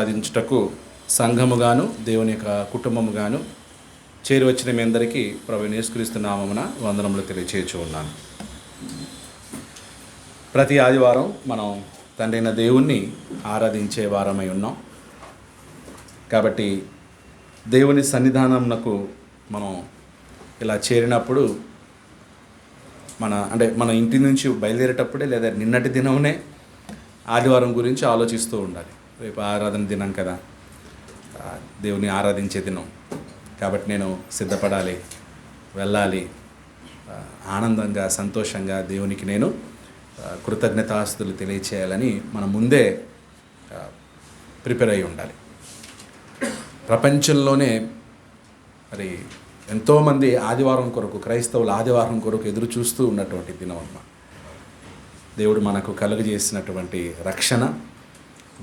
ఆరాధించుటకు సంఘముగాను దేవుని యొక్క కుటుంబముగాను చేరి వచ్చిన మీ అందరికీ ప్రభువైన యేసుక్రీస్తు నామమున వందనములు తెలియచేయచ్చు ఉన్నాను. ప్రతి ఆదివారం మనం తండ్రి అయిన దేవుణ్ణి ఆరాధించే వారమై ఉన్నాం. కాబట్టి దేవుని సన్నిధానమునకు మనం ఇలా చేరినప్పుడు మన ఇంటి నుంచి బయలుదేరేటప్పుడే లేదా నిన్నటి దినమునే ఆదివారం గురించి ఆలోచిస్తూ ఉండాలి. రేపు ఆరాధన దినం కదా, దేవుని ఆరాధించే దినం కాబట్టి నేను సిద్ధపడాలి, వెళ్ళాలి, ఆనందంగా సంతోషంగా దేవునికి నేను కృతజ్ఞతాస్తుతులు తెలియచేయాలని మనం ముందే ప్రిపేర్ అయి ఉండాలి. ప్రపంచంలోనే మరి ఎంతోమంది ఆదివారం కొరకు, క్రైస్తవులు ఆదివారం కొరకు ఎదురు చూస్తూ ఉన్నటువంటి దినం అమ్మ. దేవుడు మనకు కలుగజేసినటువంటి రక్షణ,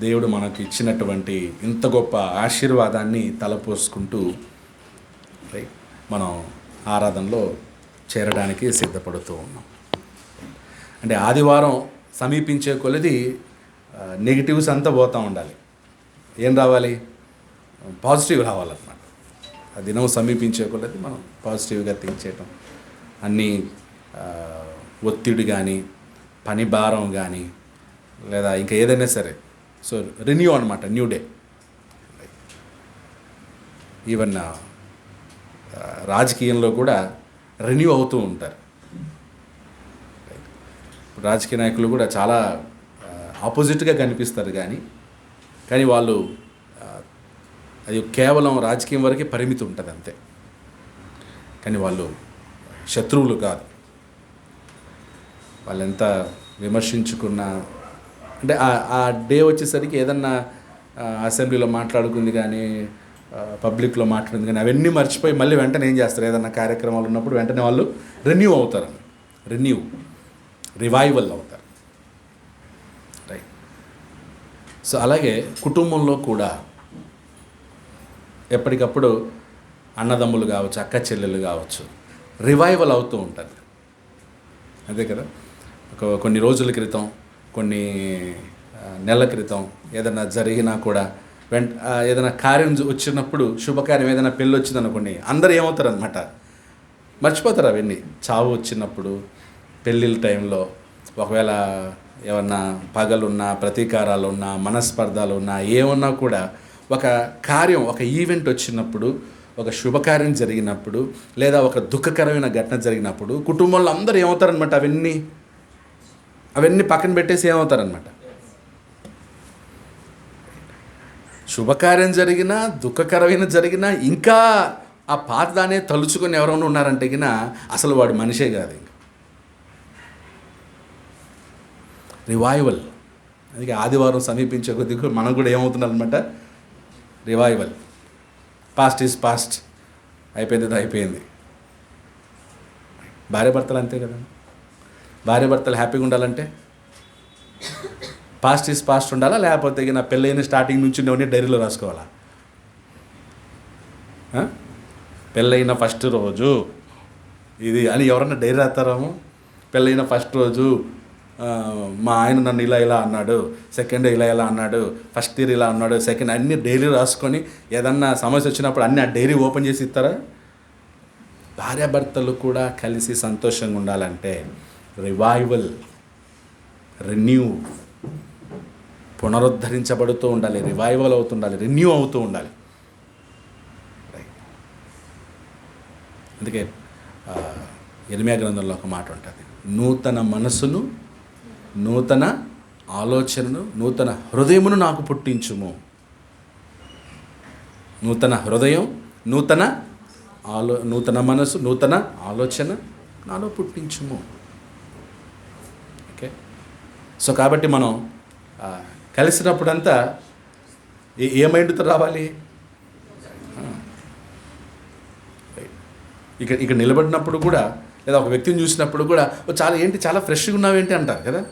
దేవుడు మనకు ఇచ్చినటువంటి ఇంత గొప్ప ఆశీర్వాదాన్ని తలపోసుకుంటూ మనం ఆరాధనలో చేరడానికి సిద్ధపడుతూ ఉన్నాం. అంటే ఆదివారం సమీపించే కొలది నెగిటివ్స్ అంతా పోతూ ఉండాలి. ఏం రావాలి? పాజిటివ్ రావాలన్నమాట. ఆ దినం సమీపించే కొలది మనం పాజిటివ్గా థింక్ చేయటం, అన్నీ ఒత్తిడి కానీ, పని భారం కానీ, లేదా ఇంకా ఏదైనా సరే. సో రెన్యూ అనమాట, న్యూ డే. ఈవెన్ రాజకీయంలో కూడా రెన్యూ అవుతూ ఉంటారు. రాజకీయ నాయకులు కూడా చాలా ఆపోజిట్గా కనిపిస్తారు, కానీ వాళ్ళు అది కేవలం రాజకీయం వరకే పరిమితి ఉంటుంది అంతే. కానీ వాళ్ళు శత్రువులు కాదు. వాళ్ళు ఎంత విమర్శించుకున్నా, అంటే ఆ డే వచ్చేసరికి ఏదన్నా అసెంబ్లీలో మాట్లాడుకుంది కానీ, పబ్లిక్లో మాట్లాడింది కానీ అవన్నీ మర్చిపోయి మళ్ళీ వెంటనే ఏం చేస్తారు? ఏదన్నా కార్యక్రమాలు ఉన్నప్పుడు వెంటనే వాళ్ళు రెన్యూ అవుతారు. రివైవల్ అవుతారు. రైట్. సో అలాగే కుటుంబంలో కూడా ఎప్పటికప్పుడు అన్నదమ్ములు కావచ్చు, అక్క చెల్లెలు కావచ్చు, రివైవల్ అవుతూ ఉంటుంది. అదే కదా, కొన్ని రోజుల క్రితం, కొన్ని నెలల క్రితం ఏదైనా జరిగినా కూడా ఏదైనా కార్యం వచ్చినప్పుడు, శుభకార్యం ఏదైనా పెళ్ళి వచ్చిందనుకోండి, అందరూ ఏమవుతారనమాట, మర్చిపోతారు అవన్నీ. చావు వచ్చినప్పుడు, పెళ్ళిళ్ళ టైంలో ఒకవేళ ఏమన్నా పగలున్నా, ప్రతీకారాలు ఉన్నా, మనస్పర్ధాలు ఉన్నా, ఏమన్నా కూడా ఒక కార్యం, ఒక ఈవెంట్ వచ్చినప్పుడు, ఒక శుభకార్యం జరిగినప్పుడు, లేదా ఒక దుఃఖకరమైన ఘటన జరిగినప్పుడు కుటుంబంలో అందరూ ఏమవుతారనమాట, అవన్నీ పక్కన పెట్టేసి ఏమవుతారనమాట, శుభకార్యం జరిగినా, దుఃఖకరమైన జరిగినా ఇంకా ఆ పాతదానే తలుచుకొని ఎవరైనా ఉన్నారంటే అసలు వాడు మనిషే కాదు. ఇంకా రివైవల్. అందుకే ఆదివారం సమీపించే కొద్దిగా మనం కూడా ఏమవుతున్నారనమాట, రివైవల్. పాస్ట్ ఈజ్ పాస్ట్, అయిపోయింది. భార్యాభర్తలు అంతే కదా, భార్యాభర్తలు హ్యాపీగా ఉండాలంటే పాస్ట్ ఈజ్ పాస్ట్ ఉండాలా, లేకపోతే నా పెళ్ళైన స్టార్టింగ్ నుంచి ఉండేవన్నీ డైరీలో రాసుకోవాలా? పెళ్ళైన ఫస్ట్ రోజు ఇది అని ఎవరన్నా డైరీ రాస్తారేమో. పెళ్ళైన ఫస్ట్ రోజు మా ఆయన నన్ను ఇలా అన్నాడు, సెకండ్ ఇలా అన్నాడు, ఫస్ట్ ఇయర్ ఇలా అన్నాడు, సెకండ్, అన్ని డైరీ రాసుకొని ఏదన్నా సమస్య వచ్చినప్పుడు అన్నీ ఆ డైరీ ఓపెన్ చేసి ఇస్తారా? భార్యాభర్తలు కూడా కలిసి సంతోషంగా ఉండాలంటే రివైవల్, రెన్యూ, పునరుద్ధరించబడుతూ ఉండాలి, రివైవల్ అవుతుండాలి, రెన్యూ అవుతూ ఉండాలి. అందుకే ఇర్మీయా గ్రంథంలో ఒక మాట ఉంటుంది, నూతన మనసును, నూతన ఆలోచనను, నూతన హృదయమును నాకు పుట్టించుము. నూతన హృదయం, నూతన మనసు, నూతన ఆలోచన నాలో పుట్టించుము. ఓకే. సో కాబట్టి మనం కలిసినప్పుడంతా ఏ మైండ్తో రావాలి? ఇక్కడ నిలబడినప్పుడు కూడా, లేదా ఒక వ్యక్తిని చూసినప్పుడు కూడా చాలా ఫ్రెష్గా ఉన్నావేంటి అంటారు కదా.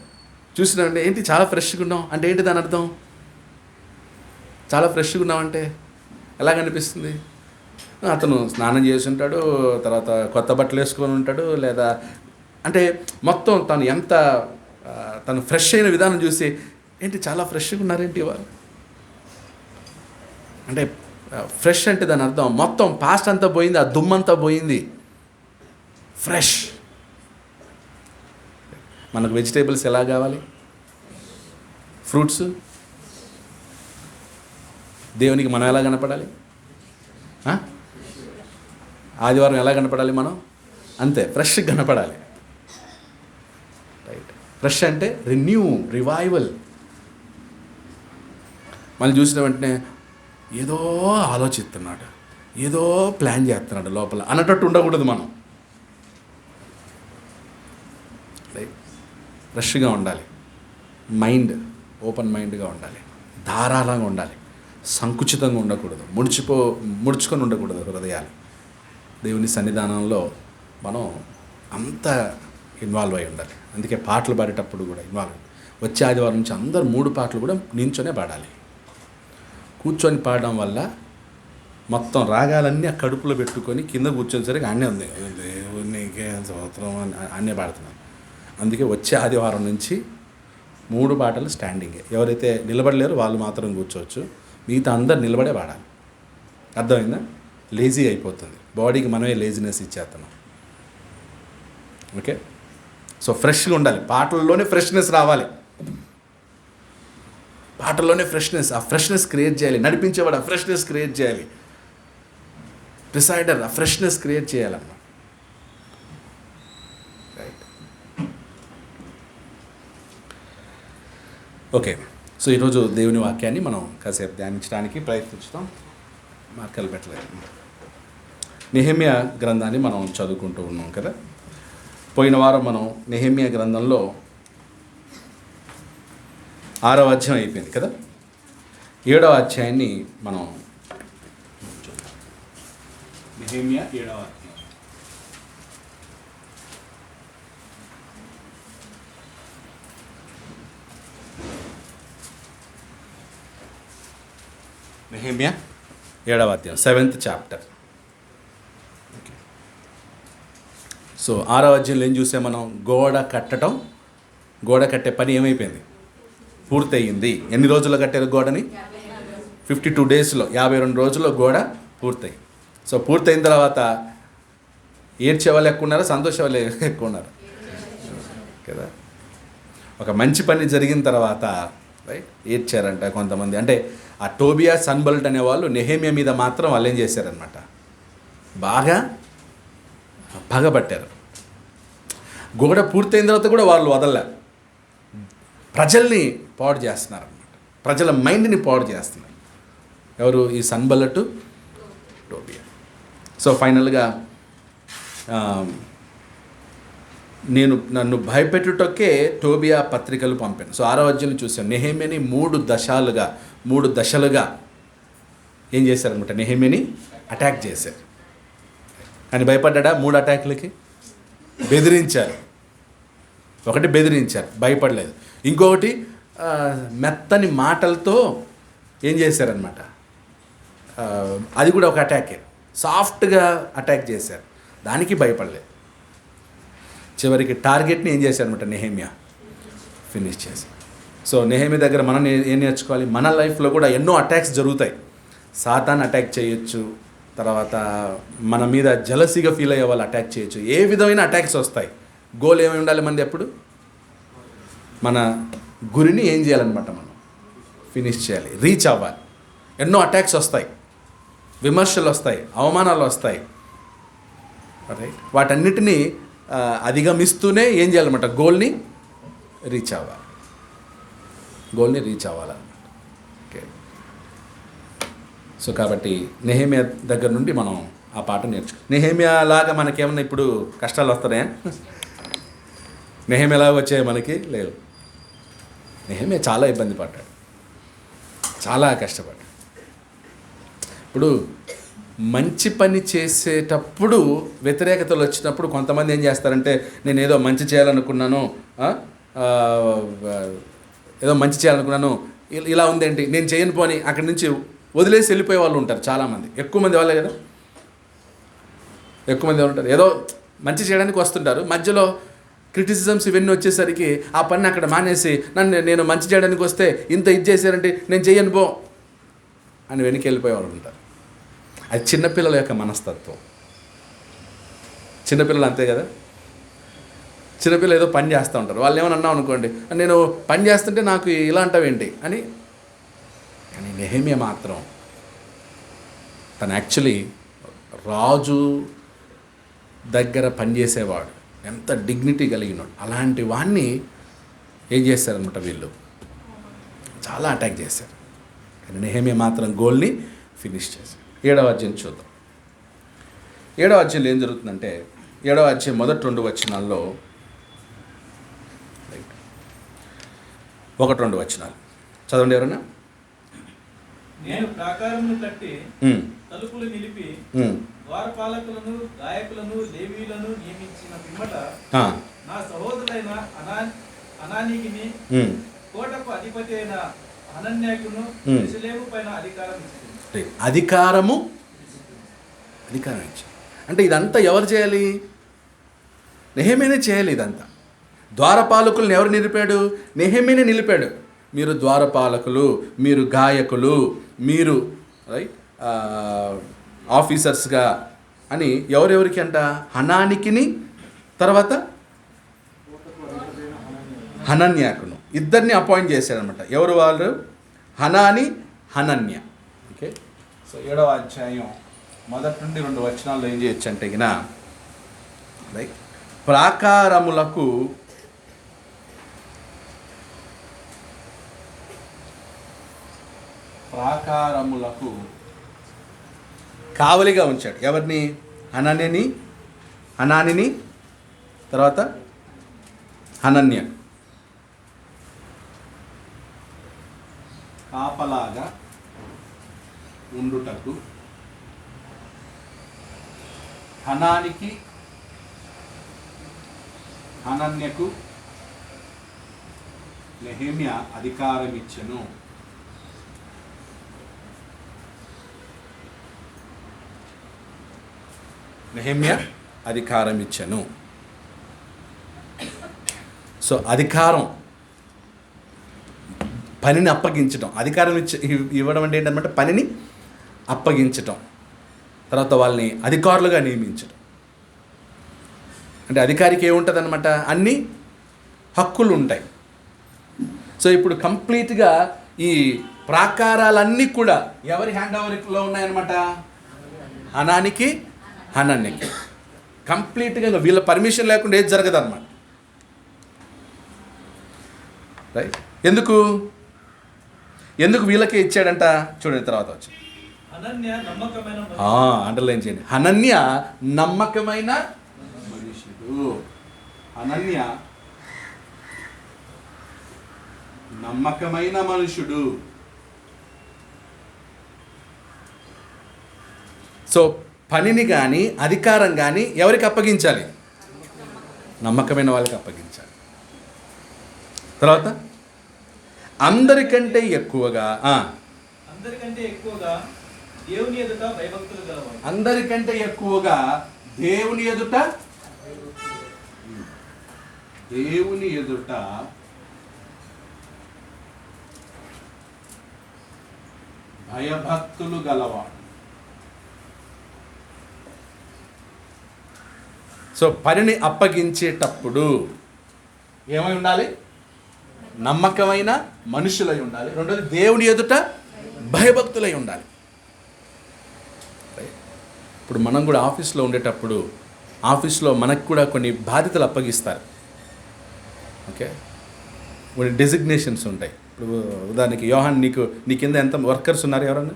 చూసినామంటే ఏంటి చాలా ఫ్రెష్గా ఉన్నావు అంటే ఏంటి దాని అర్థం? చాలా ఫ్రెష్గా ఉన్నావంటే ఎలా కనిపిస్తుంది? అతను స్నానం చేసి ఉంటాడు, తర్వాత కొత్త బట్టలు వేసుకొని ఉంటాడు, లేదా అంటే మొత్తం తను ఫ్రెష్ అయిన విధానం చూసి ఏంటి చాలా ఫ్రెష్గా ఉన్నారేంటి వాళ్ళు. అంటే ఫ్రెష్ అంటే దాని అర్థం మొత్తం పాస్ట్ అంతా పోయింది, ఆ దుమ్మంతా పోయింది, ఫ్రెష్. మనకు వెజిటేబుల్స్ ఎలా కావాలి, ఫ్రూట్స్, దేవునికి మనం ఎలా కనపడాలి, ఆదివారం ఎలా కనపడాలి, మనం అంతే ఫ్రెష్గా కనపడాలి. రైట్. ఫ్రెష్ అంటే రిన్యూ, రివైవల్. మళ్ళీ చూసిన వెంటనే ఏదో ఆలోచిస్తున్నాడు, ఏదో ప్లాన్ చేస్తున్నాడు లోపల అన్నట్టు ఉండకూడదు. మనం ఫ్రెష్గా ఉండాలి, మైండ్ ఓపెన్ మైండ్గా ఉండాలి, ధారాళంగా ఉండాలి, సంకుచితంగా ఉండకూడదు, ముడుచుకొని ఉండకూడదు హృదయాలు. దేవుని సన్నిధానంలో మనం అంత ఇన్వాల్వ్ అయి ఉండాలి. అందుకే పాటలు పాడేటప్పుడు కూడా ఇన్వాల్వ్. వచ్చే ఆదివారం నుంచి అందరు 3 పాటలు కూడా నించొనే పాడాలి. కూర్చొని పాడడం వల్ల మొత్తం రాగాలన్నీ ఆ కడుపులో పెట్టుకొని కింద కూర్చొని అన్నీ ఉంది, దేవునికి స్తోత్రం అన్నీ పాడుతున్నాం. అందుకే వచ్చే ఆదివారం నుంచి 3 పాటలు స్టాండింగే. ఎవరైతే నిలబడలేరో వాళ్ళు మాత్రం కూర్చోవచ్చు, మిగతా అందరు నిలబడే పాడాలి. అర్థమైందా? లేజీ అయిపోతుంది, బాడీకి మనమే లేజినెస్ ఇచ్చేస్తున్నాం. ఓకే, సో ఫ్రెష్గా ఉండాలి. పాటల్లోనే ఫ్రెష్నెస్ రావాలి, పాటల్లోనే ఫ్రెష్నెస్. ఆ ఫ్రెష్నెస్ క్రియేట్ చేయాలి. నడిపించేవాడు ఆ ఫ్రెష్నెస్ క్రియేట్ చేయాలి. ప్రిసైడర్ ఆ ఫ్రెష్నెస్ క్రియేట్ చేయాలన్నమాట. రైట్. ఓకే, సో ఈరోజు దేవుని వాక్యాన్ని మనం కాసేపు ధ్యానించడానికి ప్రయత్నిస్తాం. మార్కలు పెట్టలేదు. నెహెమ్యా గ్రంథాన్ని మనం చదువుకుంటూ ఉన్నాం కదా. పోయిన వారం మనం నెహెమ్యా గ్రంథంలో 6వ అధ్యాయం అయిపోయింది కదా. 7వ అధ్యాయాన్ని మనం నెహెమ్యా 7వ అధ్యాయం. నెహెమ్యా 7వ అధ్యాయం 7th చాప్టర్. సో 6వ అధ్యాయంలో ఏం చూసాం మనం? గోడ కట్టే పని ఏమైపోయింది? పూర్తయింది. ఎన్ని రోజుల్లో కట్టారు గోడని? 52 డేస్లో, 52 రోజుల్లో గోడ పూర్తయి. సో పూర్తయిన తర్వాత ఏడ్చే వాళ్ళు ఎక్కువ ఉన్నారా, సంతోష వాళ్ళు ఎక్కువ ఉన్నారు కదా? ఒక మంచి పని జరిగిన తర్వాత రైట్ ఏడ్చారంట కొంతమంది. అంటే ఆ టోబియా, సన్బల్ట్ అనేవాళ్ళు నెహెమ్యా మీద మాత్రం వాళ్ళు ఏం చేశారనమాట, బాగా పగబట్టారు. గోడ పూర్తయిన తర్వాత కూడా వాళ్ళు వదలలేరు. ప్రజల్ని పాడు చేస్తున్నారు అన్నమాట, ప్రజల మైండ్ని పాడు చేస్తున్నారు. ఎవరు? ఈ సన్బల్లటు, టోబియా. సో ఫైనల్గా నన్ను భయపెట్టుటకే టోబియా పత్రికలు పంపాను. సో 6వ అధ్యాయం చూసాను. నెహెమ్యాని 3 దశలుగా ఏం చేశారనమాట, నెహెమ్యాని అటాక్ చేశారు. కానీ భయపడ్డా? 3 అటాక్లకి బెదిరించారు. ఒకటి బెదిరించారు, భయపడలేదు. ఇంకొకటి మెత్తని మాటలతో ఏం చేశారనమాట, అది కూడా ఒక అటాకే. సాఫ్ట్గా అటాక్ చేశారు, దానికి భయపడలేదు. చివరికి టార్గెట్ని ఏం చేశారనమాట, నెహెమ్యా ఫినిష్ చేశారు. సో నెహెమ్యా దగ్గర మనం ఏం నేర్చుకోవాలి? మన లైఫ్లో కూడా ఎన్నో అటాక్స్ జరుగుతాయి. సాతాన్ అటాక్ చేయొచ్చు, తర్వాత మన మీద జలసీగా ఫీల్ అయ్యే వాళ్ళు అటాక్ చేయొచ్చు. ఏ విధమైన అటాక్స్ వస్తాయి. గోల్ ఏమై ఉండాలి మనది? ఎప్పుడు మన గురిని ఏం చేయాలన్నమాట, మనం ఫినిష్ చేయాలి, రీచ్ అవ్వాలి. ఎన్నో అటాక్స్ వస్తాయి, విమర్శలు వస్తాయి, అవమానాలు వస్తాయి. రైట్. వాటన్నిటినీ అధిగమిస్తూనే ఏం చేయాలన్నమాట, గోల్ని రీచ్ అవ్వాలన్నమాట. ఓకే. సో నెహెమ్యా దగ్గర నుండి మనం ఆ పాట నేర్చుకో. నెహెమ్యా లాగా మనకేమన్నా ఇప్పుడు కష్టాలు వస్తున్నాయా? నెహెమ్యా లాగా వచ్చాయి మనకి? లేవు. నెహెమ్యా చాలా ఇబ్బంది పడ్డాడు, చాలా కష్టపడ్డాడు. ఇప్పుడు మంచి పని చేసేటప్పుడు వ్యతిరేకతలు వచ్చినప్పుడు కొంతమంది ఏం చేస్తారంటే, నేను ఏదో మంచి చేయాలనుకున్నాను, ఇలా ఉందేంటి, నేను చేయను పోని అక్కడి నుంచి వదిలేసి వెళ్ళిపోయే వాళ్ళు ఉంటారు చాలామంది. ఎక్కువ మంది వాళ్ళే కదా, ఎక్కువ మంది ఉంటారు. ఏదో మంచి చేయడానికి వస్తుంటారు, మధ్యలో క్రిటిసిజమ్స్ ఇవన్నీ వచ్చేసరికి ఆ పని అక్కడ మానేసి నేను మంచి చేయడానికి వస్తే ఇంత ఇది చేశారంటే నేను చెయ్యను పో. అని వెనక్కి వెళ్ళిపోయేవారు ఉంటారు. అది చిన్నపిల్లల యొక్క మనస్తత్వం. చిన్నపిల్లలు అంతే కదా, చిన్నపిల్లలు ఏదో పని చేస్తూ ఉంటారు. వాళ్ళు ఏమైనా అన్నాం అనుకోండి, నేను పని చేస్తుంటే నాకు ఇలా అంటావేంటి అని. కానీ నెహెమ్యా మాత్రం తను యాక్చువల్లీ రాజు దగ్గర పనిచేసేవాడు, ఎంత డిగ్నిటీ కలిగినాడు. అలాంటి వాడిని ఏం చేశారనమాట వీళ్ళు, చాలా అటాక్ చేశారు. కానీ నెహెమ్యా మాత్రం గోల్ని ఫినిష్ చేశారు. 7వ అధ్యాయం చూద్దాం. 7వ అధ్యాయంలో ఏం జరుగుతుందంటే, 7వ అధ్యాయం మొదటి 2 వచనాల్లో 1-2 వచనాలు చదవండి ఎవరన్నా. నేను ప్రాకారమును కట్టి తలుపులు నిలిపి ద్వారపాలకులను, గాయకులను, లేవీయులను నియమించిన పిమ్మట నా సహోదరులైన అనానీకిని, కోటకు అధిపతి అయిన హనన్యాకును యెరూషలేము పైన అధికారం ఇచ్చి. అంటే ఇదంతా ఎవరు చేయాలి? నెహెమ్యానే చేయాలి ఇదంతా. ద్వారపాలకులను ఎవరు నిలిపాడు? నెహెమ్యానే నిలిపాడు. మీరు ద్వారపాలకులు, మీరు గాయకులు, మీరు రైట్ ఆఫీసర్స్గా అని ఎవరెవరికి అంట? హనానికిని, తర్వాత హనన్యాకును, ఇద్దరిని అపాయింట్ చేశారనమాట. ఎవరు వాళ్ళు? హనాని, హనన్య. ఓకే, సో 7వ అధ్యాయం మొదటి నుండి 2 వచనాల్లో ఏం చేయొచ్చు అంటే గిన రైట్ ప్రాకారములకు కావలిగా ఉంచాడు. ఎవరిని? హనానిని, తర్వాత హనన్య కాపలాగా ఉండుటకు హనానికి, హనన్యకు నెహెమ్యా అధికారం ఇచ్చెను. సో అధికారం, పనిని అప్పగించడం. అధికారం ఇవ్వడం అంటే ఏంటన్నమాట? పనిని అప్పగించటం. తర్వాత వాళ్ళని అధికారులుగా నియమించడం. అంటే అధికారికి ఏముంటుంది అనమాట? అన్ని హక్కులు ఉంటాయి. సో ఇప్పుడు కంప్లీట్గా ఈ ప్రాకారాలన్నీ కూడా ఎవరి హ్యాండ్ ఓవర్లో ఉన్నాయన్నమాట? హనానికి, హనన్యకి. కంప్లీట్గా వీళ్ళ పర్మిషన్ లేకుండా ఏది జరగదు అనమాట. రైట్. ఎందుకు వీళ్ళకే ఇచ్చాడంట చూడండి, తర్వాత వచ్చి అండర్లైన్ చేయండి. హనన్య నమ్మకమైన మనుషుడు. హనన్య నమ్మకమైన మనుషుడు. సో పనిని కానీ అధికారం కానీ ఎవరికి అప్పగించాలి? నమ్మకమైన వాళ్ళకి అప్పగించాలి. తర్వాత అందరికంటే ఎక్కువగా దేవుని ఎదుట భయభక్తులు గలవాడు. సో పనిని అప్పగించేటప్పుడు ఏమై ఉండాలి? నమ్మకమైన మనుషులై ఉండాలి. రెండోది దేవుని ఎదుట భయభక్తులై ఉండాలి. ఇప్పుడు మనం కూడా ఆఫీస్లో ఉండేటప్పుడు ఆఫీస్లో మనకు కూడా కొన్ని బాధ్యతలు అప్పగిస్తారు. ఓకే, కొన్ని డెసిగ్నేషన్స్ ఉంటాయి. ఇప్పుడు ఉదాహరణకి యోహాన్, నీ కింద ఎంత వర్కర్స్ ఉన్నారు? ఎవరన్నా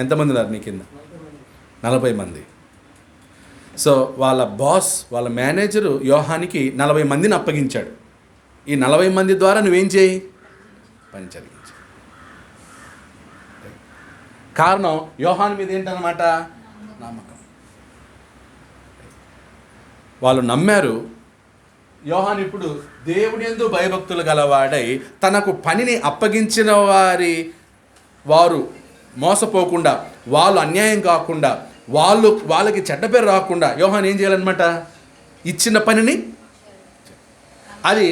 ఎంతమంది ఉన్నారు నీ కింద? 40 మంది. సో వాళ్ళ బాస్, వాళ్ళ మేనేజరు యోహానికి 40 మందిని అప్పగించాడు. ఈ 40 మంది ద్వారా నువ్వేం చేయి? పని జరిగించు. కారణం యోహాన్ మీద ఏంటన్నమాట? నమ్మకం. వాళ్ళు నమ్మారు. యోహాన్ ఇప్పుడు దేవుని యందు భయభక్తులు గలవాడై తనకు పనిని అప్పగించిన వారు మోసపోకుండా, వాళ్ళు అన్యాయం కాకుండా, వాళ్ళకి చెడ్డ పేరు రాకుండా యోహాన్ ఏం చేయాలన్నమాట? ఇచ్చిన పనిని, అది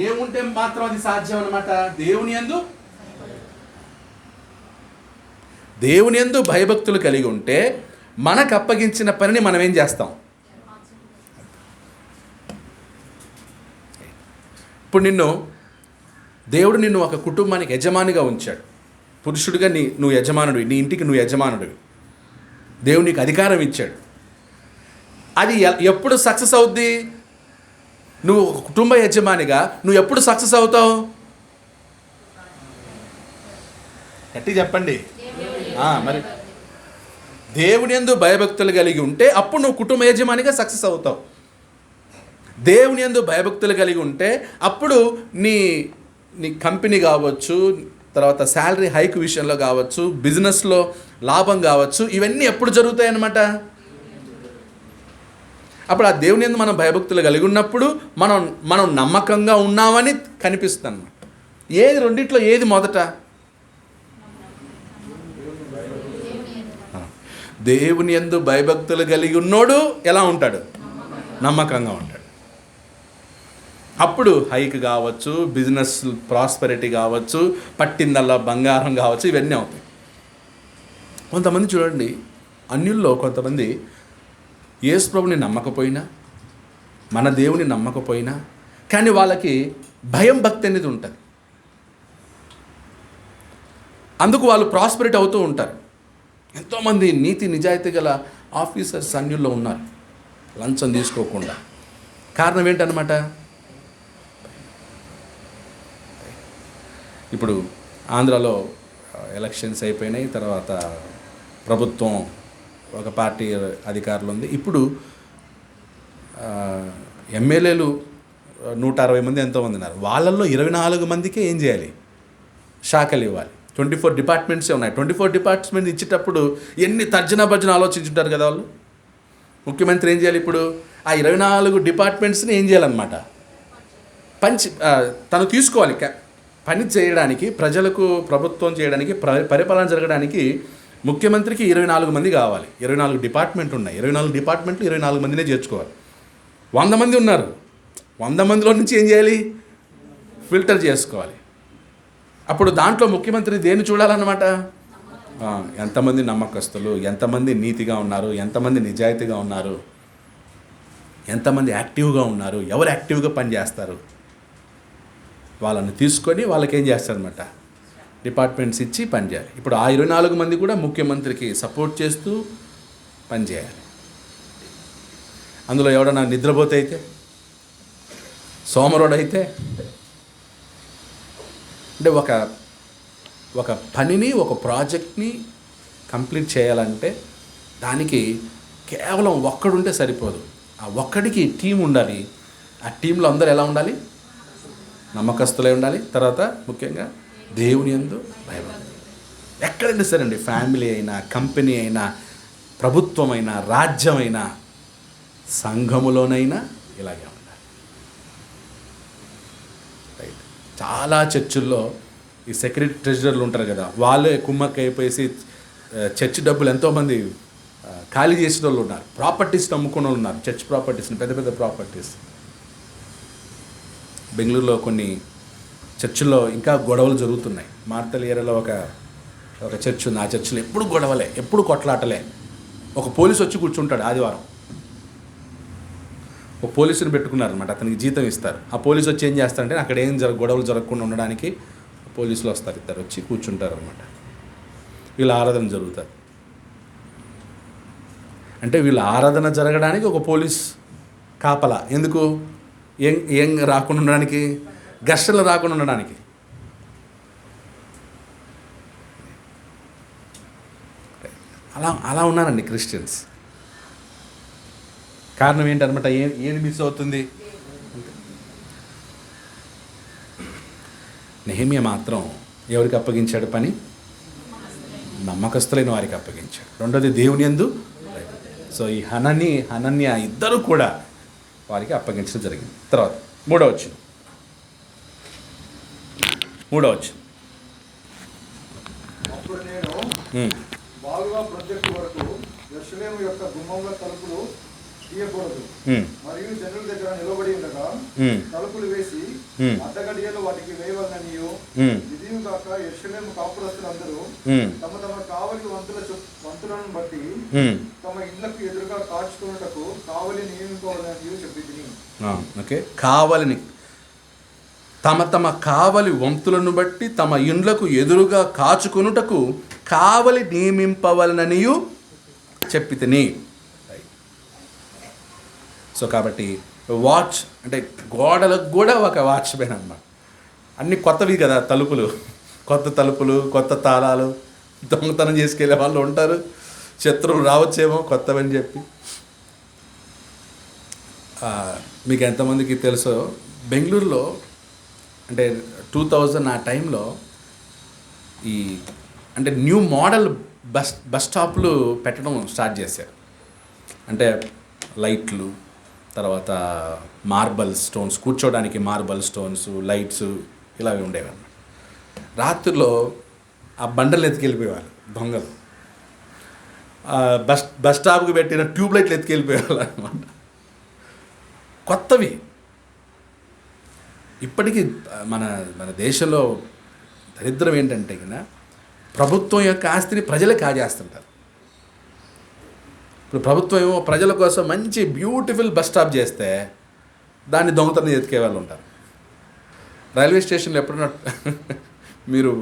ఏముంటే మాత్రం అది సాధ్యం అన్నమాట? దేవుని యందు దేవుని యందు భయభక్తులు కలిగి ఉంటే మనకు అప్పగించిన పనిని మనం ఏం చేస్తాం? ఇప్పుడు దేవుడు నిన్ను ఒక కుటుంబానికి యజమానిగా ఉంచాడు. పురుషుడిగా నువ్వు యజమానుడివి, నీ ఇంటికి నువ్వు యజమానుడివి. దేవుడు నీకు అధికారం ఇచ్చాడు. అది ఎప్పుడు సక్సెస్ అవుద్ది? నువ్వు ఒక కుటుంబ యజమానిగా నువ్వు ఎప్పుడు సక్సెస్ అవుతావు? గట్టి చెప్పండి. మరి దేవుని యందు భయభక్తులు కలిగి ఉంటే అప్పుడు నువ్వు కుటుంబ యజమానిగా సక్సెస్ అవుతావు. దేవుని యందు భయభక్తులు కలిగి ఉంటే అప్పుడు నీ కంపెనీ కావచ్చు, తర్వాత శాలరీ హైక్ విషయంలో కావచ్చు, బిజినెస్లో లాభం కావచ్చు, ఇవన్నీ ఎప్పుడు జరుగుతాయి అన్నమాట? అప్పుడు ఆ దేవుని యందు మనం భయభక్తులు కలిగి ఉన్నప్పుడు మనం నమ్మకంగా ఉన్నామని కనిపిస్తుంది అన్నమాట. రెండిట్లో ఏది మొదట? దేవుని యందు భయభక్తులు కలిగి ఉన్నోడు ఎలా ఉంటాడు? నమ్మకంగా ఉంటాడు. అప్పుడు హైక్ కావచ్చు, బిజినెస్ ప్రాస్పెరిటీ కావచ్చు, పట్టిందల్లా బంగారం కావచ్చు, ఇవన్నీ అవుతాయి. కొంతమంది చూడండి, అన్యుల్లో కొంతమంది యేసు ప్రభుని నమ్మకపోయినా, మన దేవుని నమ్మకపోయినా, కానీ వాళ్ళకి భయం భక్తి అనేది ఉంటుంది. అందుకు వాళ్ళు ప్రాస్పెరిటీ అవుతూ ఉంటారు. ఎంతోమంది నీతి నిజాయితీ గల ఆఫీసర్స్ అన్యుల్లో ఉన్నారు, లంచం తీసుకోకుండా. కారణం ఏంటన్నమాట? ఇప్పుడు ఆంధ్రాలో ఎలక్షన్స్ అయిపోయినాయి, తర్వాత ప్రభుత్వం ఒక పార్టీ అధికారులు ఉంది. ఇప్పుడు ఎమ్మెల్యేలు 160 మంది ఎంతోమంది ఉన్నారు. వాళ్ళల్లో 24 మందికే ఏం చేయాలి? శాఖలు ఇవ్వాలి. 24 డిపార్ట్మెంట్సే ఉన్నాయి. 24 డిపార్ట్మెంట్ ఇచ్చేటప్పుడు ఎన్ని తర్జన భర్జన ఆలోచించుంటారు కదా వాళ్ళు. ముఖ్యమంత్రి ఏం చేయాలి? ఇప్పుడు ఆ 24 డిపార్ట్మెంట్స్ని ఏం చేయాలన్నమాట? తను తీసుకోవాలి. పని చేయడానికి, ప్రజలకు ప్రభుత్వం చేయడానికి, పరిపాలన జరగడానికి ముఖ్యమంత్రికి 24 మంది కావాలి. 24 డిపార్ట్మెంట్ ఉన్నాయి. 24 డిపార్ట్మెంట్లు 24 మందినే చేర్చుకోవాలి. 100 మంది ఉన్నారు. 100 మందిలో నుంచి ఏం చేయాలి? ఫిల్టర్ చేసుకోవాలి. అప్పుడు దాంట్లో ముఖ్యమంత్రి దేన్ని చూడాలన్నమాట? ఎంతమంది నమ్మకస్తులు, ఎంతమంది నీతిగా ఉన్నారు, ఎంతమంది నిజాయితీగా ఉన్నారు, ఎంతమంది యాక్టివ్గా ఉన్నారు, ఎవరు యాక్టివ్గా పనిచేస్తారు, వాళ్ళని తీసుకొని వాళ్ళకి ఏం చేస్తారనమాట? డిపార్ట్మెంట్స్ ఇచ్చి పనిచేయాలి. ఇప్పుడు ఆ 24 మంది కూడా ముఖ్యమంత్రికి సపోర్ట్ చేస్తూ పనిచేయాలి. అందులో ఎవడన్నా నిద్రపోతే అయితే, సోమరుడైతే, అంటే ఒక పనిని, ఒక ప్రాజెక్ట్ని కంప్లీట్ చేయాలంటే దానికి కేవలం ఒక్కడుంటే సరిపోదు. ఆ ఒక్కడికి టీం ఉండాలి. ఆ టీంలో అందరూ ఎలా ఉండాలి? నమ్మకస్తులై ఉండాలి. తర్వాత ముఖ్యంగా దేవుని యందు భయభక్తులు. ఎక్కడైనా సరే అండి, ఫ్యామిలీ అయినా, కంపెనీ అయినా, ప్రభుత్వమైనా, రాజ్యమైనా, సంఘములోనైనా ఇలాగే ఉండాలి. రైట్. చాలా చర్చిల్లో ఈ సెక్రటరీ ట్రెజరర్లు ఉంటారు కదా, వాళ్ళే కుమ్మక్క అయిపోయేసి చర్చ్ డబ్బులు ఎంతోమంది ఖాళీ చేసిన వాళ్ళు ఉన్నారు. ప్రాపర్టీస్ని అమ్ముకున్న వాళ్ళు ఉన్నారు. చర్చ్ ప్రాపర్టీస్ని, పెద్ద పెద్ద ప్రాపర్టీస్. బెంగళూరులో కొన్ని చర్చిల్లో ఇంకా గొడవలు జరుగుతున్నాయి. మార్తల్ ఏరియాలో ఒక చర్చ్ ఉంది. ఆ చర్చిలో ఎప్పుడు గొడవలే, ఎప్పుడు కొట్లాటలే. ఒక పోలీసు వచ్చి కూర్చుంటాడు ఆదివారం. ఒక పోలీసుని పెట్టుకున్నారనమాట, అతనికి జీతం ఇస్తారు. ఆ పోలీసు వచ్చి ఏం చేస్తారంటే అక్కడ ఏం గొడవలు జరగకుండా ఉండడానికి పోలీసులు వస్తారు, ఇద్దరు వచ్చి కూర్చుంటారు అనమాట. వీళ్ళ ఆరాధన జరుగుతుంది. అంటే వీళ్ళ ఆరాధన జరగడానికి ఒక పోలీస్ కాపలా. ఎందుకు? ఏం రాకుండా ఉండడానికి, ఘర్షణలు రాకుండా ఉండడానికి. అలా ఉన్నారండి క్రిస్టియన్స్. కారణం ఏంటనమాట? ఏది మిస్ అవుతుంది? నెహెమ్యా మాత్రం ఎవరికి అప్పగించాడు పని? నమ్మకస్తులైన వారికి అప్పగించాడు. రెండోది దేవుని యందు. సో ఈ హనన్య ఇద్దరు కూడా వారికి అప్పగించడం జరిగింది. తర్వాత మూడో వచనం. అప్పుడు నేను బాగుగా ప్రొజెక్ట్ వరకు యెరూషలేము యొక్క గుమ్మముల తలుపులు తీయకూడదు. ఉమ్, మరియు జనుల దగ్గర నిలబడి ఉండగా ఉమ్, తలుపులు వేసి ఉమ్, అడ్డగడియలు వాటికి వేయవలననియు ఉమ్, ఇదియు కాక యెరూషలేము కాపురస్తులందరూ ఉమ్, తమ తమ కావలి వంతులను బట్టి ఉమ్. తమ ఇళ్లకు ఎదురుగా కాచుకున్నటకు కావలి నియమింపవలననియు చెప్పి ఓకే, కావలిని తమ తమ కావలి వంతులను బట్టి తమ ఇండ్లకు ఎదురుగా కాచుకొనుటకు కావలి నియమింపవలననియు చెప్పితిని. సో కాబట్టి వాచ్ అంటే గోడలకు కూడా ఒక వాచ్మెన్ అన్నమాట. అన్నీ కొత్తవి కదా తలుపులు, కొత్త తలుపులు, కొత్త తాళాలు, దొంగతనం చేసుకెళ్ళే వాళ్ళు ఉంటారు, శత్రువులు రావచ్చేమో కొత్తవని చెప్పి. మీకు ఎంతమందికి తెలుసో బెంగళూరులో అంటే 2000 ఆ టైంలో ఈ అంటే న్యూ మోడల్ బస్ స్టాప్లు పెట్టడం స్టార్ట్ చేశారు. అంటే లైట్లు, తర్వాత మార్బల్ స్టోన్స్, కూర్చోడానికి మార్బల్ స్టోన్స్, లైట్స్ ఇలాగే ఉండేవి అన్నమాట. రాత్రిలో ఆ బండలు ఎత్తుకెళ్ళిపోయేవాళ్ళు దొంగలు. బస్ స్టాప్కి పెట్టిన ట్యూబ్లైట్లు ఎత్తుకెళ్ళిపోయేవాళ్ళు అనమాట. కొత్తవి. ఇప్పటికీ మన మన దేశంలో దరిద్రం ఏంటంటే కన్నా ప్రభుత్వం యొక్క ఆస్తిని ప్రజలే కాజేస్తుంటారు. ఇప్పుడు ప్రభుత్వం ఏమో ప్రజల కోసం మంచి బ్యూటిఫుల్ బస్ స్టాప్ చేస్తే దాన్ని దొంగతనం ఎత్తుకే వాళ్ళు ఉంటారు. రైల్వే స్టేషన్లో ఎప్పుడన్నా మీరు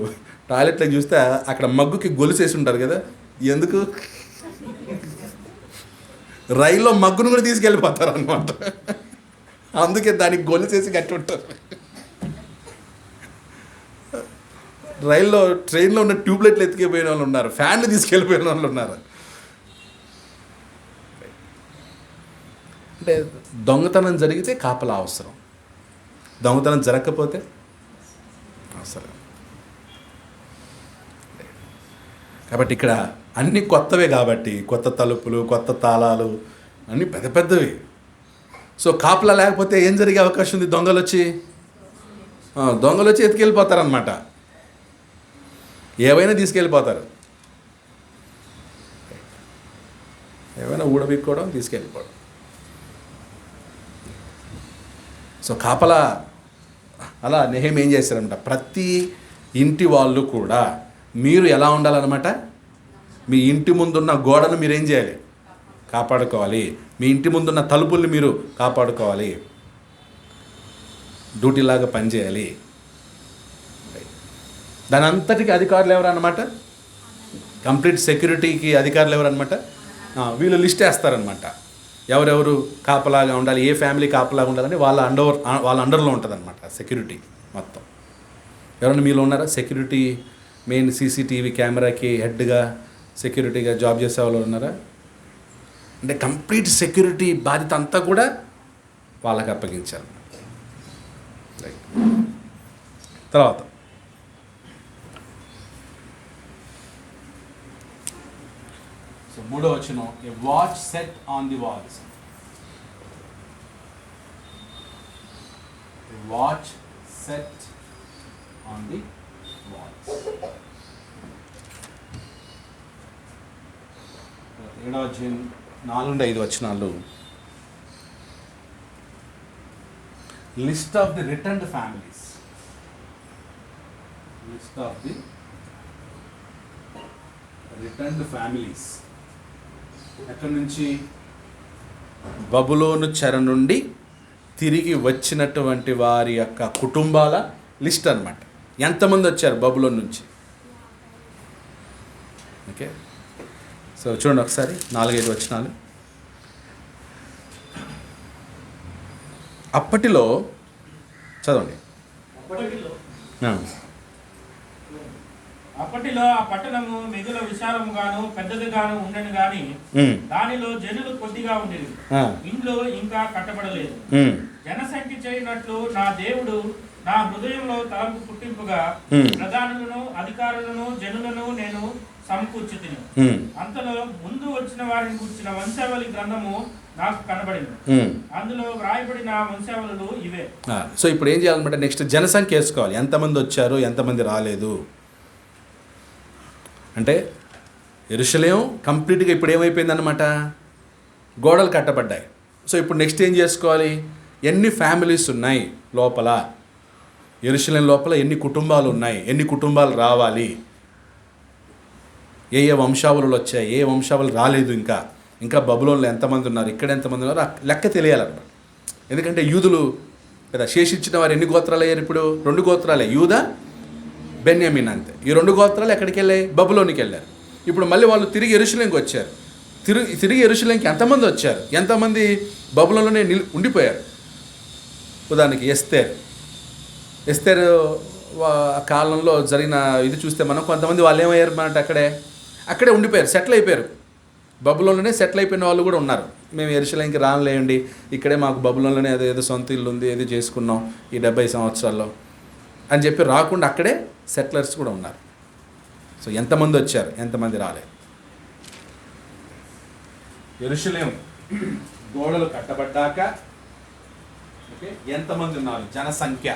టాయిలెట్లో చూస్తే అక్కడ మగ్గుకి గొలుసేసి ఉంటారు కదా, ఎందుకు? రైల్లో మగ్గును కూడా తీసుకెళ్ళిపోతారు అనమాట. అందుకే దానికి గొలుసేసి కట్టి ఉంటారు. రైల్లో ట్రైన్లో ఉన్న ట్యూబ్లైట్లు ఎత్తుకెళ్ళిపోయిన వాళ్ళు ఉన్నారు, ఫ్యాన్లు తీసుకెళ్ళిపోయిన వాళ్ళు ఉన్నారు. అంటే దొంగతనం జరిగితే కాపలా అవసరం, దొంగతనం జరగకపోతే అవసరం. కాబట్టి ఇక్కడ అన్నీ కొత్తవే కాబట్టి కొత్త తలుపులు, కొత్త తాళాలు అన్నీ పెద్ద పెద్దవి. సో కాపలా లేకపోతే ఏం జరిగే అవకాశం ఉంది? దొంగలు వచ్చి ఎత్తుకెళ్ళిపోతారనమాట. ఏవైనా తీసుకెళ్ళిపోతారు, ఏవైనా ఊడబిక్కోవడం, తీసుకెళ్ళిపోవడం. సో కాపలా అలా నెహెమ్ ఏం చేశారంట, ప్రతి ఇంటి వాళ్ళు కూడా మీరు ఎలా ఉండాలన్నమాట, మీ ఇంటి ముందున్న గోడను మీరు ఏం చేయాలి? కాపాడుకోవాలి. మీ ఇంటి ముందున్న తలుపుల్ని మీరు కాపాడుకోవాలి, డ్యూటీలాగా పనిచేయాలి. దాని అంతటికి అధికారులు ఎవరన్నమాట? కంప్లీట్ సెక్యూరిటీకి అధికారులు ఎవరన్నమాట? వీళ్ళు లిస్ట్ వేస్తారనమాట, ఎవరెవరు కాపలాగా ఉండాలి, ఏ ఫ్యామిలీ కాపలాగా ఉండాలని వాళ్ళ అండర్లో ఉంటుంది అనమాట సెక్యూరిటీ మొత్తం. ఎవరైనా మీలో ఉన్నారా సెక్యూరిటీ, మెయిన్ సీసీటీవీ కెమెరాకి హెడ్గా సెక్యూరిటీగా జాబ్ చేసే వాళ్ళు ఉన్నారా? అంటే కంప్లీట్ సెక్యూరిటీ బాధ్యత అంతా కూడా వాళ్ళకి అప్పగించాలి. తర్వాత సో 3వ వచనం, a watch set on the walls. Watch set on the walls. 7వ అధ్యాయం 4-5 వచనాలు, list of the returned families. List of the returned families. ఎక్కడి నుంచి? బబులోను చెర నుండి తిరిగి వచ్చినటువంటి వారి యొక్క కుటుంబాల లిస్ట్ అన్నమాట. ఎంతమంది వచ్చారు బబులోన్ నుంచి? ఓకే, సో చూడండి ఒకసారి 4-5 వచనాలు. అప్పటిలో చదవండి. అప్పటిలో ఆ పట్టణము మిగుల విశాలముగాను పెద్దదిగాను ఉండను గాని దానిలో జనులు కొద్దిగా ఉండేది, ఇండ్లు ఇంకా కట్టబడలేదు. జనసంఖ్య చేయనట్లు నా దేవుడు నా హృదయంలో తలంపు పుట్టింపుగా ప్రధానులను, అధికారులను, జనులను నేను సమకూర్చుతిని. అంతలో ముందు వచ్చిన వారిని కూర్చిన వంశావళి గ్రంథము నాకు కనబడింది. అందులో వ్రాయబడిన వంశావళులు ఇవే. సో ఇప్పుడు ఏం చేయాలన్నమాట, నెక్స్ట్ జనసంఖ్య వేసుకోవాలి, ఎంతమంది వచ్చారు, ఎంతమంది రాలేదు. అంటే యెరూషలేము కంప్లీట్గా ఇప్పుడు ఏమైపోయిందన్నమాట, గోడలు కట్టబడ్డాయి. సో ఇప్పుడు నెక్స్ట్ ఏం చేసుకోవాలి? ఎన్ని ఫ్యామిలీస్ ఉన్నాయి లోపల, యెరూషలేము లోపల ఎన్ని కుటుంబాలు ఉన్నాయి, ఎన్ని కుటుంబాలు రావాలి, ఏ ఏ వంశావళులు వచ్చాయి, ఏ వంశావళులు రాలేదు, ఇంకా బబులోన్లో ఎంతమంది ఉన్నారు, ఇక్కడ ఎంతమంది ఉన్నారు, ఆ లెక్క తెలియాలన్నమాట. ఎందుకంటే యూదులు కదా శేషించిన వారు ఎన్ని గోత్రాలు అయ్యారు? ఇప్పుడు 2 గోత్రాలే, యూదా, బెన్యామీన్, అంతే. ఈ 2 గోత్రాలు ఎక్కడికి వెళ్ళాయి? బబులోనికి వెళ్ళారు. ఇప్పుడు మళ్ళీ వాళ్ళు తిరిగి యెరూషలేముకి వచ్చారు. తిరిగి యెరూషలేముకి ఎంతమంది వచ్చారు, ఎంతమంది బబులోన్లోనే ఉండిపోయారు? ఉదాహరణకి ఎస్తేరు కాలంలో జరిగిన ఇది చూస్తే మనం కొంతమంది వాళ్ళు ఏమయ్యారు అన్నమాట, అక్కడే ఉండిపోయారు, సెటిల్ అయిపోయారు. బబులోన్లోనే సెటిల్ అయిపోయిన వాళ్ళు కూడా ఉన్నారు. మేము యెరూషలేముకి రానులేండి, ఇక్కడే మాకు బబులోన్లోనే ఏదో సొంత ఇల్లు ఉంది, ఏదో చేసుకున్నాం ఈ 70 సంవత్సరాల్లో అని చెప్పి రాకుండా అక్కడే సెటిలర్స్ కూడా ఉన్నారు. సో ఎంతమంది వచ్చారు, ఎంతమంది రాలేదు? యెరూషలేము గోడలు కట్టబడ్డాక ఓకే ఎంతమంది ఉన్నారు, జనసంఖ్య.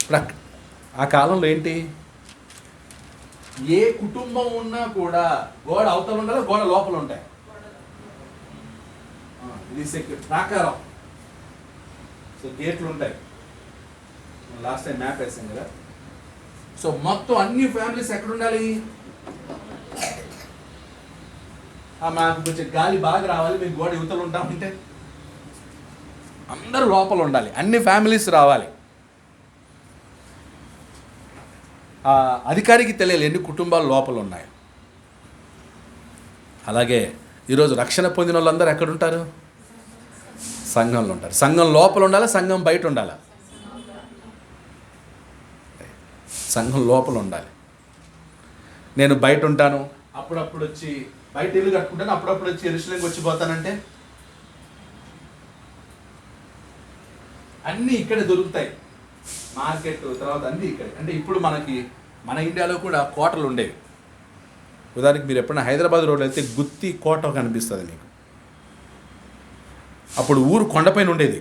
ఇప్పుడు ఆ కాలంలో ఏంటి, ఏ కుటుంబం ఉన్నా కూడా గోడ అవతల ఉండాలి, గోడ లోపల ఉంటాయి. ఇది ప్రాకారం. సో గేట్లు ఉంటాయి. లాస్ట్ టైం మ్యాప్ వేసాం కదా. సో మొత్తం అన్ని ఫ్యామిలీస్ ఎక్కడ ఉండాలి? మాకు కొంచెం గాలి బాగా రావాలి, మేము గోడ యువతలు ఉంటామంటే అందరూ లోపల ఉండాలి, అన్ని ఫ్యామిలీస్ రావాలి. అధికారికి తెలియాలి ఎన్ని కుటుంబాలు లోపల ఉన్నాయి. అలాగే ఈరోజు రక్షణ పొందిన వాళ్ళందరూ ఎక్కడుంటారు? సంఘంలో ఉంటారు. సంఘం లోపల ఉండాలా, సంఘం బయట ఉండాలా? సంఘం లోపల ఉండాలి. నేను బయట ఉంటాను, అప్పుడప్పుడు వచ్చి బయట ఇల్లు కట్టుకుంటాను, అప్పుడప్పుడు వచ్చి యెరూషలేముకి వచ్చిపోతానంటే అన్నీ ఇక్కడే దొరుకుతాయి. మార్కెట్ తర్వాత అన్నీ ఇక్కడ. అంటే ఇప్పుడు మన ఇండియాలో కూడా కోటలు ఉండేవి. ఉదాహరణకి మీరు ఎప్పుడైనా హైదరాబాద్ రోడ్లో వెళ్తే గుత్తి కోట కనిపిస్తుంది మీకు. అప్పుడు ఊరు కొండపైన ఉండేది.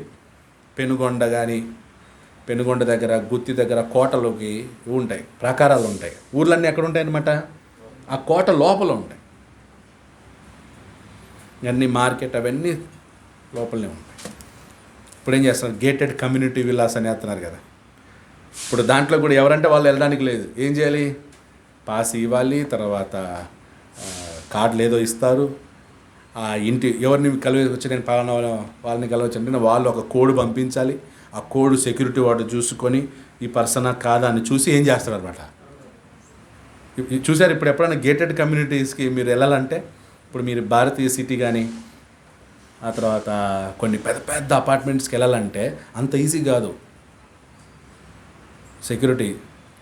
పెనుగొండ దగ్గర, గుత్తి దగ్గర కోటలోకి ఉంటాయి, ప్రాకారాలు ఉంటాయి. ఊర్లన్నీ ఎక్కడ ఉంటాయి అన్నమాట? ఆ కోట లోపల ఉంటాయి. అన్నీ మార్కెట్ అవన్నీ లోపలనే ఉంటాయి. ఇప్పుడు ఏం చేస్తున్నారు? గేటెడ్ కమ్యూనిటీ విల్లాస్ అని వేస్తున్నారు కదా. ఇప్పుడు దాంట్లో కూడా ఎవరంటే వాళ్ళు వెళ్ళడానికి లేదు. ఏం చేయాలి? పాస్ ఇవ్వాలి, తర్వాత కార్డులు ఏదో ఇస్తారు. ఆ ఇంటి ఎవరిని వచ్చి నేను పలానా వాళ్ళని కలవచ్చు అంటే వాళ్ళు ఒక కోడ్ పంపించాలి. ఆ కోడ్ సెక్యూరిటీ వాడు చూసుకొని ఈ పర్సనా కాదా అని చూసి ఏం చేస్తారు అనమాట. చూసారు ఇప్పుడు ఎప్పుడైనా గేటెడ్ కమ్యూనిటీస్కి మీరు వెళ్ళాలంటే, ఇప్పుడు మీరు భారతీయ సిటీ కానీ ఆ తర్వాత కొన్ని పెద్ద పెద్ద అపార్ట్మెంట్స్కి వెళ్ళాలంటే అంత ఈజీ కాదు సెక్యూరిటీ.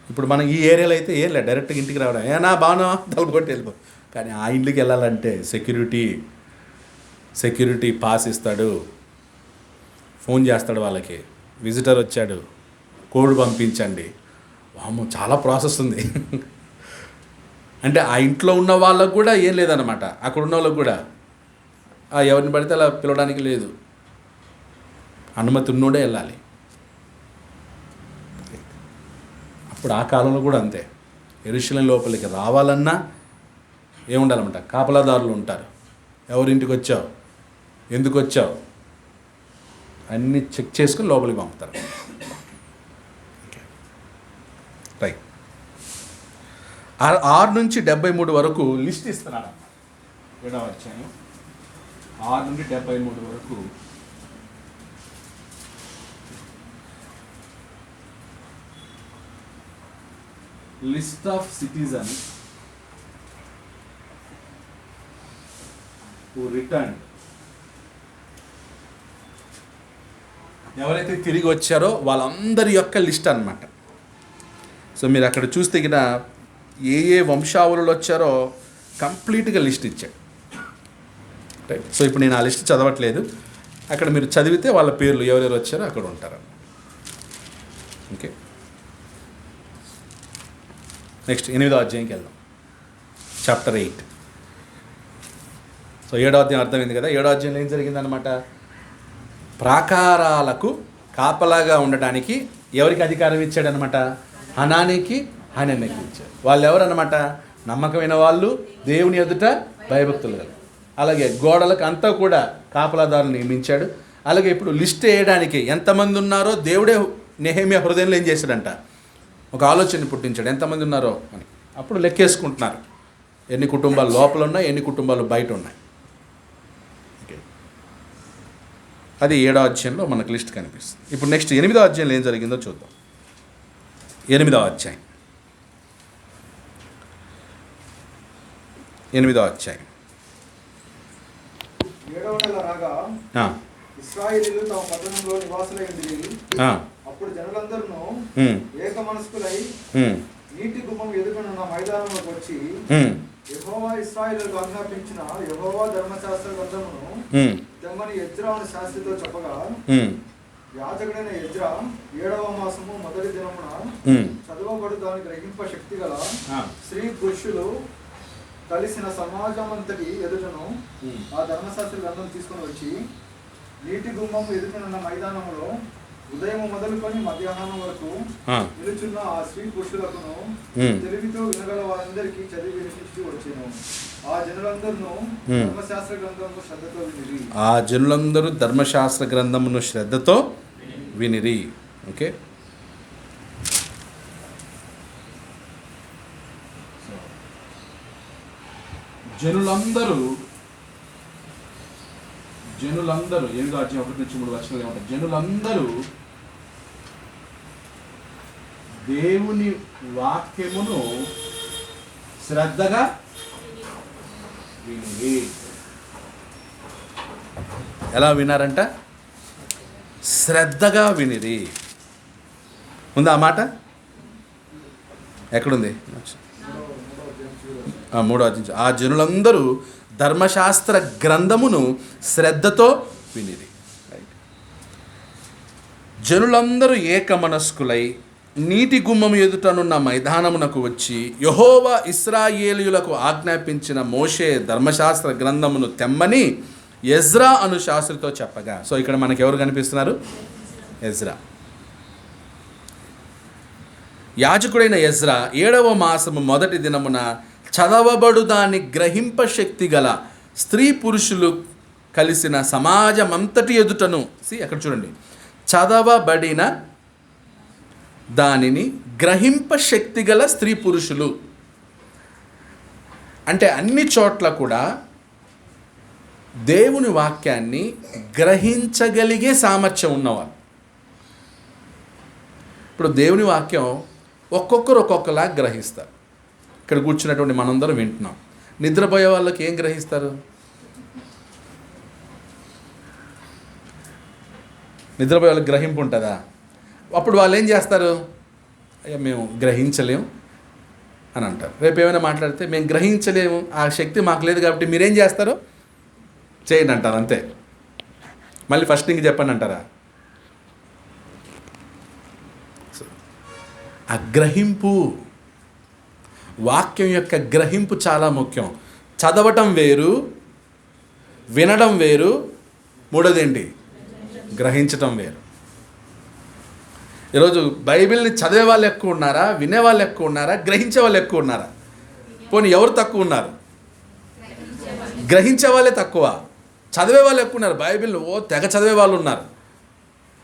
ఇప్పుడు మనం ఈ ఏరియాలో అయితే ఏం లేదు, డైరెక్ట్గా ఇంటికి రావడం, ఏనా బాగా తలుపు కొట్టి వెళ్ళిపో. కానీ ఆ ఇంటికి వెళ్ళాలంటే సెక్యూరిటీ పాస్ ఇస్తాడు, ఫోన్ చేస్తాడు వాళ్ళకి, విజిటర్ వచ్చాడు, కోడ్ పంపించండి. వామ్మో చాలా ప్రాసెస్ ఉంది. అంటే ఆ ఇంట్లో ఉన్న వాళ్ళకు కూడా ఏం లేదన్నమాట, అక్కడ ఉన్న వాళ్ళకు కూడా ఎవరిని పడితే అలా పిలవడానికి లేదు, అనుమతి ఉన్నోడే వెళ్ళాలి. అప్పుడు ఆ కాలంలో కూడా అంతే. యెరూషలేము లోపలికి రావాలన్నా ఏముండాలన్నమాట, కాపలాదారులు ఉంటారు. ఎవరింటికి వచ్చావు, ఎందుకు వచ్చావు అన్నీ చెక్ చేసుకుని లోపలికి పంపుతారు. రైట్. 6 నుంచి 73 వరకు లిస్ట్ ఇస్తున్నాడు. 7వ అధ్యాయం 6 నుండి 73 వరకు list of citizens who return. ఎవరైతే తిరిగి వచ్చారో వాళ్ళందరి యొక్క లిస్ట్ అన్నమాట. సో మీరు అక్కడ చూస్తే గిన ఏ ఏ వంశావళులు వచ్చారో కంప్లీట్గా లిస్ట్ ఇచ్చాడు. రైట్. సో ఇప్పుడు నేను ఆ లిస్ట్ చదవట్లేదు, అక్కడ మీరు చదివితే వాళ్ళ పేర్లు ఎవరెవరు వచ్చారో అక్కడ ఉంటారు. ఓకే, నెక్స్ట్ 8వ అధ్యాయంకి వెళ్దాం. చాప్టర్ 8. సో 7వ అధ్యాయం అర్థమైంది కదా. 7వ అధ్యాయంలో ఏం జరిగిందనమాట, ప్రాకారాలకు కాపలాగా ఉండడానికి ఎవరికి అధికారం ఇచ్చాడనమాట? హనానీకి, హనన్యకి ఇచ్చాడు. వాళ్ళు ఎవరన్నమాట? నమ్మకమైన వాళ్ళు, దేవుని ఎదుట భయభక్తులు కదా. అలాగే గోడలకు అంతా కూడా కాపలాదారులు నియమించాడు. అలాగే ఇప్పుడు లిస్ట్ వేయడానికి ఎంతమంది ఉన్నారో దేవుడే నెహెమ్యా హృదయంలో ఏం చేశాడంట, ఒక ఆలోచన పుట్టించాడు, ఎంతమంది ఉన్నారో అని. అప్పుడు లెక్కేసుకుంటున్నారు ఎన్ని కుటుంబాలు లోపల ఉన్నాయి, ఎన్ని కుటుంబాలు బయట ఉన్నాయి. ఓకే, అది 7వ అధ్యాయంలో మనకు లిస్ట్ కనిపిస్తుంది. ఇప్పుడు నెక్స్ట్ 8వ అధ్యాయంలో ఏం జరిగిందో చూద్దాం. 8వ అధ్యాయం 7వ అధ్యాయం 7వ నెల రాగా ఇశ్రాయేలీయులు తమ పట్టణంలో నివాసులై ఉండిరి. అప్పుడు జనులందరూ ఏక మనస్కులై నీటి గుమ్మం ఎదుగునున్న మైదానంలోకి వచ్చి యెహోవా ఇశ్రాయేలీయులకు ఆజ్ఞాపించిన యెహోవా ధర్మశాస్త్ర గ్రంథమును తెమ్మని ఎజ్రా అను శాస్త్రితో చెప్పగా, యాజకుడైన ఎజ్రా 7వ మాసము మొదటి దినమున చదవబడు దాని గ్రహింప శక్తి గల స్త్రీ పురుషులు కలిసిన సమాజమంతటి ఎదుటను ఆ ధర్మశాస్త్ర గ్రంథం తీసుకుని వచ్చి నీటి గుమ్మం ఎదుటనున్న మైదానంలో ఉదయం మొదలుకొని మధ్యాహ్నం వరకు నిలుచున్న ఆ స్త్రీ పురుషులకును తెలివితో వినగల వారందరికీ చదివి వినిపించి వచ్చాను. ఆ జనులందరూ ధర్మశాస్త్ర గ్రంథమును శ్రద్ధతో వినిరి. ఆ జనులందరూ ధర్మశాస్త్ర గ్రంథమును శ్రద్ధతో వినిరి. ఓకే, జనులందరూ 8వ అధ్యాయం 1-3 వచనాలు ఏమంటారు? జనులందరూ దేవుని వాక్యమును శ్రద్ధగా వినిరి. ఎలా వినారంట? శ్రద్ధగా వినిరి. ఉందా ఆ మాట? ఎక్కడుంది? 3వ అధ్యాయం. ఆ జనులందరూ ధర్మశాస్త్ర గ్రంథమును శ్రద్ధతో వినిరి. జనులందరూ ఏకమనస్కులై నీటి గుమ్మము ఎదుటనున్న మైదానమునకు వచ్చి యెహోవా ఇశ్రాయేలీయులకు ఆజ్ఞాపించిన మోషే ధర్మశాస్త్ర గ్రంథమును తెమ్మని ఎజ్రా అను శాస్త్రితో చెప్పగా. సో ఇక్కడ మనకి ఎవరు కనిపిస్తున్నారు? ఎజ్రా. యాజకుడైన ఎజ్రా 7వ మాసము మొదటి దినమున చదవబడు దాని గ్రహింప శక్తి గల స్త్రీ పురుషులు కలిసిన సమాజమంతటి ఎదుటను, అక్కడ చూడండి, చదవబడిన దానిని గ్రహింప శక్తి గల స్త్రీ పురుషులు అంటే అన్ని చోట్ల కూడా దేవుని వాక్యాన్ని గ్రహించగలిగే సామర్థ్యం ఉన్నవారు. ఇప్పుడు దేవుని వాక్యం ఒక్కొక్కరు ఒక్కొక్కలా గ్రహిస్తారు. ఇక్కడ కూర్చున్నటువంటి మనందరం వింటున్నాం. నిద్రపోయే వాళ్ళకి ఏం గ్రహిస్తారు? నిద్రపోయే వాళ్ళకి గ్రహింపు ఉంటుందా? అప్పుడు వాళ్ళు ఏం చేస్తారు? అయ్యా మేము గ్రహించలేము అని అంటారు. రేపు ఏమైనా మాట్లాడితే మేము గ్రహించలేము, ఆ శక్తి మాకు లేదు కాబట్టి మీరేం చేస్తారు? చేయండి అంటారు, అంతే. మళ్ళీ ఫస్ట్ ఇంక చెప్పండి అంటారా? ఆ గ్రహింపు, వాక్యం యొక్క గ్రహింపు చాలా ముఖ్యం. చదవటం వేరు, వినడం వేరు, మూడోది ఏంటి? గ్రహించటం వేరు. ఈరోజు బైబిల్ని చదివే వాళ్ళు ఎక్కువ ఉన్నారా, వినేవాళ్ళు ఎక్కువ ఉన్నారా, గ్రహించే వాళ్ళు ఎక్కువ ఉన్నారా? పోనీ ఎవరు తక్కువ ఉన్నారు? గ్రహించే వాళ్ళే తక్కువ, చదివే వాళ్ళు ఎక్కువ ఉన్నారు. బైబిల్ తెగ చదివే వాళ్ళు ఉన్నారు.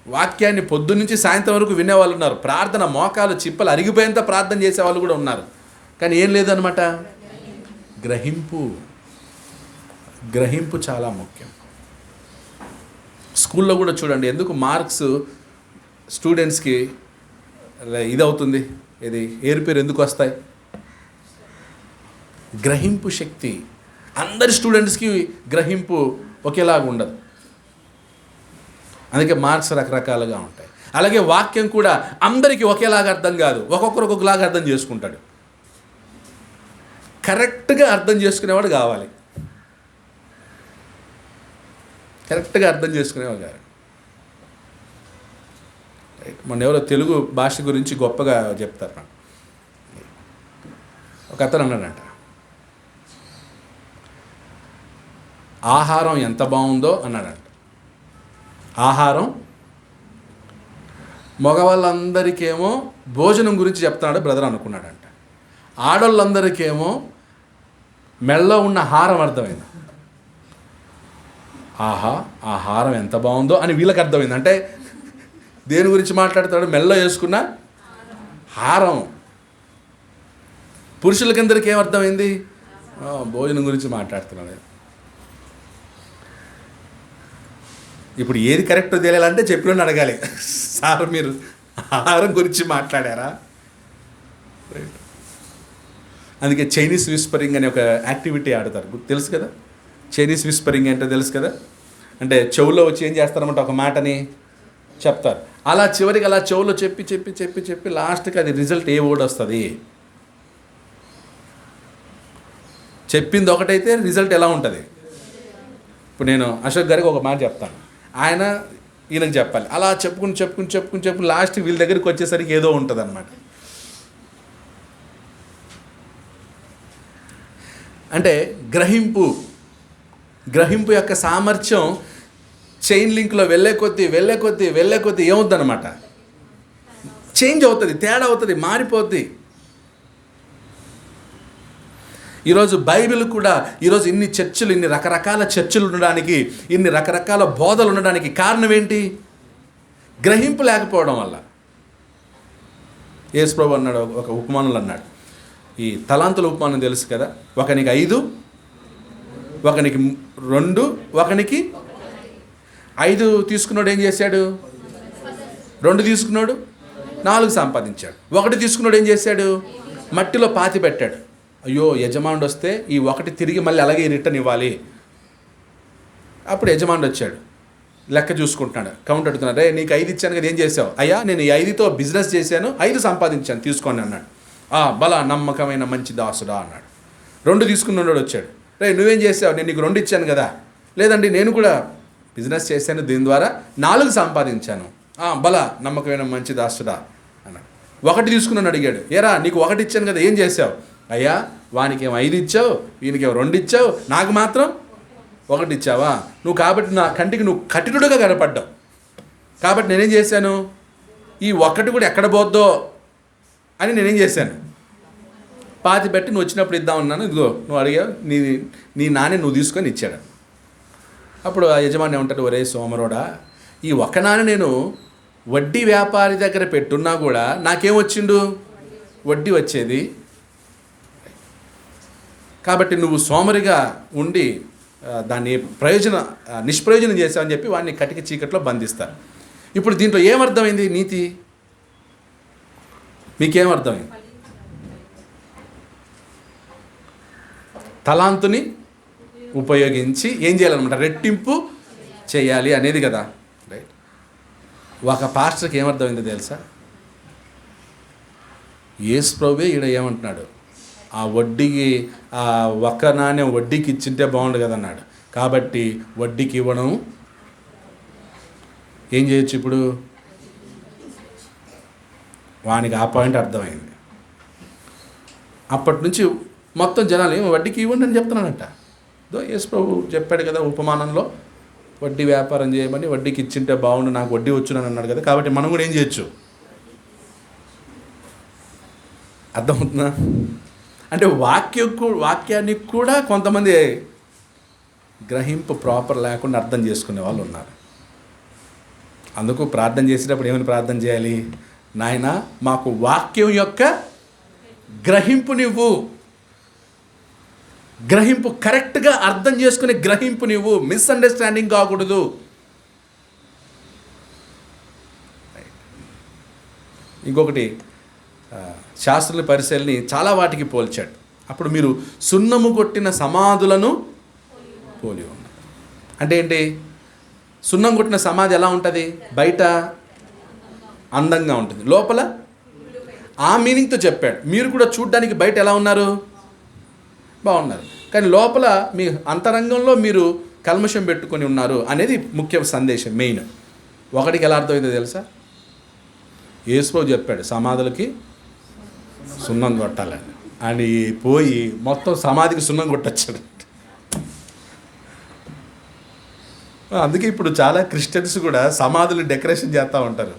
వాక్యాన్ని పొద్దున్నుంచి సాయంత్రం వరకు వినేవాళ్ళు ఉన్నారు. ప్రార్థన మోకాలు చిప్పలు అరిగిపోయేంత ప్రార్థన చేసేవాళ్ళు కూడా ఉన్నారు. కానీ ఏం లేదనమాట, గ్రహింపు చాలా ముఖ్యం. స్కూల్లో కూడా చూడండి, ఎందుకు మార్క్స్ స్టూడెంట్స్కి ఇదవుతుంది, ఇది ఏరుపేరు ఎందుకు వస్తాయి? గ్రహింపు శక్తి. అందరి స్టూడెంట్స్కి గ్రహింపు ఒకేలాగా ఉండదు, అందుకే మార్క్స్ రకరకాలుగా ఉంటాయి. అలాగే వాక్యం కూడా అందరికీ ఒకేలాగా అర్థం కాదు, ఒక్కొక్కరు ఒక్కొక్కలాగా అర్థం చేసుకుంటాడు. కరెక్ట్గా అర్థం చేసుకునేవాడు కావాలి, కరెక్ట్గా అర్థం చేసుకునేవాడు కాదు. మొన్న ఎవరో తెలుగు భాష గురించి గొప్పగా చెప్తారు. ఒక అతను అన్నాడంట, ఆహారం ఎంత బాగుందో అన్నాడంట. ఆహారం మగవాళ్ళందరికేమో భోజనం గురించి చెప్తున్నాడు బ్రదర్ అనుకున్నాడంట. ఆడవాళ్ళందరికేమో మెళ్ళలో ఉన్న హారం అర్థమైంది. ఆహా ఆ హారం ఎంత బాగుందో అని వీళ్ళకి అర్థమైంది. అంటే దేని గురించి మాట్లాడతాడు? మెల్ల వేసుకున్న హారం. పురుషులకందరికీ ఏమర్థమైంది? భోజనం గురించి మాట్లాడుతున్నాడు. ఇప్పుడు ఏది కరెక్టో తెలియాలంటే చెప్పిన అడగాలి, సార్ మీరు ఆహారం గురించి మాట్లాడారా? అందుకే చైనీస్ విస్పరింగ్ అనే ఒక యాక్టివిటీ ఆడతారు, తెలుసు కదా? చైనీస్ విస్పరింగ్ అంటే తెలుసు కదా? అంటే చెవులో వచ్చి ఏం చేస్తారన్నమాట, ఒక మాటని చెప్తారు. అలా చివరికి అలా చెవులో చెప్పి చెప్పి చెప్పి చెప్పి లాస్ట్కి అది రిజల్ట్ ఏ వర్డ్ వస్తుంది? చెప్పింది ఒకటైతే రిజల్ట్ ఎలా ఉంటుంది? ఇప్పుడు నేను అశోక్ గారికి ఒక మాట చెప్తాను, ఆయన ఈయనకు చెప్పాలి. అలా చెప్పుకుని లాస్ట్ వీళ్ళ దగ్గరికి వచ్చేసరికి ఏదో ఉంటుంది అన్నమాట. అంటే గ్రహింపు యొక్క సామర్థ్యం చైన్ లింక్లో వెళ్ళే కొద్దీ ఏమవుద్దనమాట, చేంజ్ అవుతుంది, తేడా అవుతుంది, మారిపోద్ది. ఈరోజు బైబిల్ కూడా ఈరోజు ఇన్ని చర్చలు, ఇన్ని రకరకాల చర్చలు ఉండడానికి, ఇన్ని రకరకాల బోధలు ఉండడానికి కారణం ఏంటి? గ్రహింపు లేకపోవడం వల్ల. యేసు ప్రభువు అన్నాడు, ఒక ఉపమానంలో అన్నాడు, ఈ తలాంతుల ఉపమానం తెలుసు కదా? ఒకనికి 5, ఒకనికి 2, ఒకనికి 5 తీసుకున్నాడు. ఏం చేశాడు? 2 తీసుకున్నాడు, 4 సంపాదించాడు. 1 తీసుకున్నాడు, ఏం చేశాడు? మట్టిలో పాతి పెట్టాడు. అయ్యో యజమానుడు వస్తే ఈ 1 తిరిగి మళ్ళీ అలాగే రిటర్న్ ఇవ్వాలి. అప్పుడు యజమానుడు వచ్చాడు, లెక్క చూసుకుంటున్నాడు, కౌంట్ అడుగుతున్నాడు, రే నీకు 5 ఇచ్చాను కదా, ఏం చేసావు? అయ్యా నేను ఈ 5తో బిజినెస్ చేశాను, 5 సంపాదించాను, తీసుకోండి అన్నాడు. బలా నమ్మకమైన మంచి దాసుడా అన్నాడు. 2 తీసుకున్నాడు వచ్చాడు, రే నువ్వేం చేసావు? నేను నీకు 2 ఇచ్చాను కదా. లేదండి నేను కూడా బిజినెస్ చేశాను, దీని ద్వారా 4 సంపాదించాను. బలా నమ్మకమైన మంచి దాసుడా అన్నాడు. 1 తీసుకున్నాను, అడిగాడు, ఏరా నీకు 1 ఇచ్చాను కదా, ఏం చేసావు? అయ్యా వానికేమో 5 ఇచ్చావు, వీనికేమో 2 ఇచ్చావు, నాకు మాత్రం 1 ఇచ్చావా? నువ్వు కాబట్టి నా కంటికి నువ్వు కఠినుడుగా కనపడ్డావు. కాబట్టి నేనేం చేశాను, ఈ 1 కూడా ఎక్కడ పోద్దో అని నేనేం చేశాను, పాతి పెట్టి నువ్వు వచ్చినప్పుడు ఇద్దాం ఉన్నాను, ఇదిగో నువ్వు అడిగావు, నీ నాణ్యం నువ్వు తీసుకొని ఇచ్చాడు. అప్పుడు ఆ యజమాని ఏమంటాడు, ఒరే సోమరోడా, ఈ 1 నాణ్యం నేను వడ్డీ వ్యాపారి దగ్గర పెట్టున్నా కూడా నాకేమొచ్చిండు? వడ్డీ వచ్చేది. కాబట్టి నువ్వు సోమరిగా ఉండి దాన్ని నిష్ప్రయోజనం చేసావని చెప్పి వాడిని కటిక చీకట్లో బంధిస్తారు. ఇప్పుడు దీంట్లో ఏమర్థమైంది నీతి? మీకేమర్థమైంది? తలాంతుని ఉపయోగించి ఏం చేయాలన్నమాట, రెట్టింపు చేయాలి అనేది కదా, రైట్? ఒక పాస్టర్కి ఏమర్థమైందో తెలుసా? యేసు ప్రభువే ఈడ ఏమంటున్నాడు, ఆ వడ్డీకి 1 నాణ్యం వడ్డీకి ఇచ్చింటే బాగుండు కదా అన్నాడు. కాబట్టి వడ్డీకి ఇవ్వడం ఏం చేయొచ్చు? ఇప్పుడు వానికి ఆ పాయింట్ అర్థమైంది. అప్పటి నుంచి మొత్తం జనాలు ఏమో వడ్డీకి ఇవ్వండి అని చెప్తున్నానంట. యేసు ప్రభు చెప్పాడు కదా ఉపమానంలో, వడ్డీ వ్యాపారం చేయమని, వడ్డీకి ఇచ్చింటే బాగుండు, నాకు వడ్డీ వచ్చునని అన్నాడు కదా. కాబట్టి మనం కూడా ఏం చేయొచ్చు? అర్థమవుతుందా? అంటే వాక్యాన్ని కూడా కొంతమంది గ్రహింపు ప్రాపర్ లేకుండా అర్థం చేసుకునే వాళ్ళు ఉన్నారు. అందుకు ప్రార్థన చేసేటప్పుడు ఏమని ప్రార్థన చేయాలి? నాయనా మాకు వాక్యం యొక్క గ్రహింపు కరెక్ట్గా అర్థం చేసుకునే గ్రహింపు నువ్వు, మిస్అండర్స్టాండింగ్ కాకూడదు. ఇంకొకటి, శాస్త్రుల పరిశీలన చాలా వాటికి పోల్చాడు. అప్పుడు మీరు సున్నము కొట్టిన సమాధులను పోలి ఉన్నారు. అంటే ఏంటి? సున్నం కొట్టిన సమాధి ఎలా ఉంటుంది? బయట అందంగా ఉంటుంది, లోపల ఆ మీనింగ్తో చెప్పాడు. మీరు కూడా చూడ్డానికి బయట ఎలా ఉన్నారు? బాగున్నారు, కానీ లోపల మీ అంతరంగంలో మీరు కల్మషం పెట్టుకొని ఉన్నారు అనేది ముఖ్య సందేశం, మెయిన్. 1కి ఎలా అర్థమైందో తెలుసా? యేసుప్రభు చెప్పాడు సమాధులకి సున్నం కొట్టాలని అని, పోయి మొత్తం సమాధికి సున్నం కొట్టొచ్చాడు. అందుకే ఇప్పుడు చాలా క్రిస్టియన్స్ కూడా సమాధులు డెకరేషన్ చేస్తూ ఉంటారు,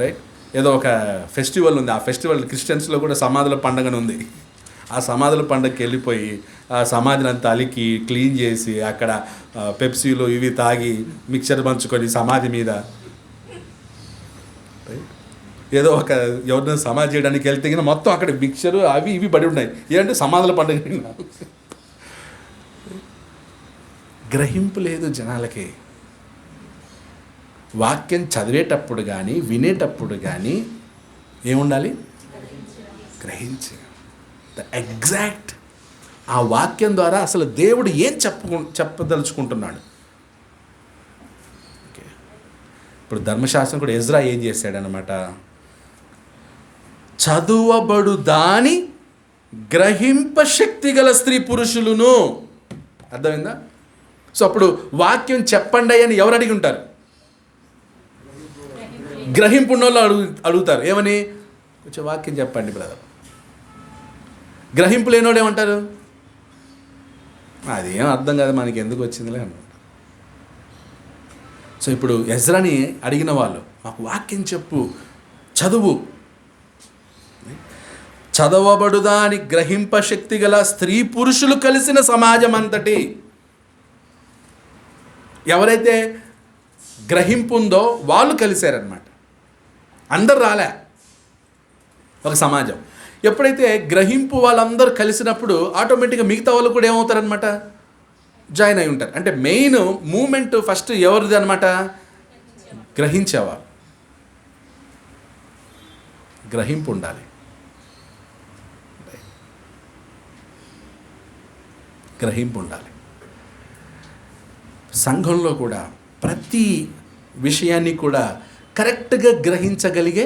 రైట్? ఏదో ఒక ఫెస్టివల్ ఉంది, ఆ ఫెస్టివల్ క్రిస్టియన్స్లో కూడా సమాధుల పండుగను ఉంది. ఆ సమాధుల పండుగకి వెళ్ళిపోయి ఆ సమాధిని అంతా అలికి క్లీన్ చేసి అక్కడ పెప్సీలు ఇవి తాగి మిక్చర్ పంచుకొని సమాధి మీద ఏదో ఒక ఎవరినైనా సమాధి చేయడానికి వెళ్తే కింద మొత్తం అక్కడ మిక్చరు అవి ఇవి పడి ఉన్నాయి. ఏంటంటే సమాధుల పండుగ. గ్రహింపు లేదు జనాలకి. వాక్యం చదివేటప్పుడు కానీ వినేటప్పుడు కానీ ఏముండాలి? గ్రహించి ద ఎగ్జాక్ట్ ఆ వాక్యం ద్వారా అసలు దేవుడు ఏం చెప్పదలుచుకుంటున్నాడు. ఓకే, ఇప్పుడు ధర్మశాస్త్రం కూడా ఎజ్రా ఏం చేశాడనమాట, చదువబడు దాని గ్రహింప శక్తి గల స్త్రీ పురుషులను. అర్థమైందా? సో అప్పుడు వాక్యం చెప్పండి అని ఎవరు అడిగి ఉంటారు? గ్రహింపు ఉన్న వాళ్ళు అడుగుతారు. ఏమని? కొంచెం వాక్యం చెప్పండి బ్రదర్. గ్రహింపు లేనివాడు ఏమంటారు? అదేం అర్థం కాదు, మనకి ఎందుకు వచ్చిందిలే అన్నమాట. సో ఇప్పుడు ఎజ్రాని అడిగిన వాళ్ళు, మాకు వాక్యం చెప్పు, చదువు. చదవబడుదాని గ్రహింప శక్తి గల స్త్రీ పురుషులు కలిసిన సమాజం అంతటి. ఎవరైతే గ్రహింపు ఉందో వాళ్ళు కలిశారనమాట. అందరు రాలే, ఒక సమాజం. ఎప్పుడైతే గ్రహింపు వాళ్ళందరూ కలిసినప్పుడు ఆటోమేటిక్గా మిగతా వాళ్ళు కూడా ఏమవుతారనమాట, జాయిన్ అయి ఉంటారు. అంటే మెయిన్ మూమెంట్ ఫస్ట్ ఎవరిది అనమాట? గ్రహించేవారు. గ్రహింపు ఉండాలి. గ్రహింపు ఉండాలి. సంఘంలో కూడా ప్రతి విషయాన్ని కూడా కరెక్ట్గా గ్రహించగలిగే,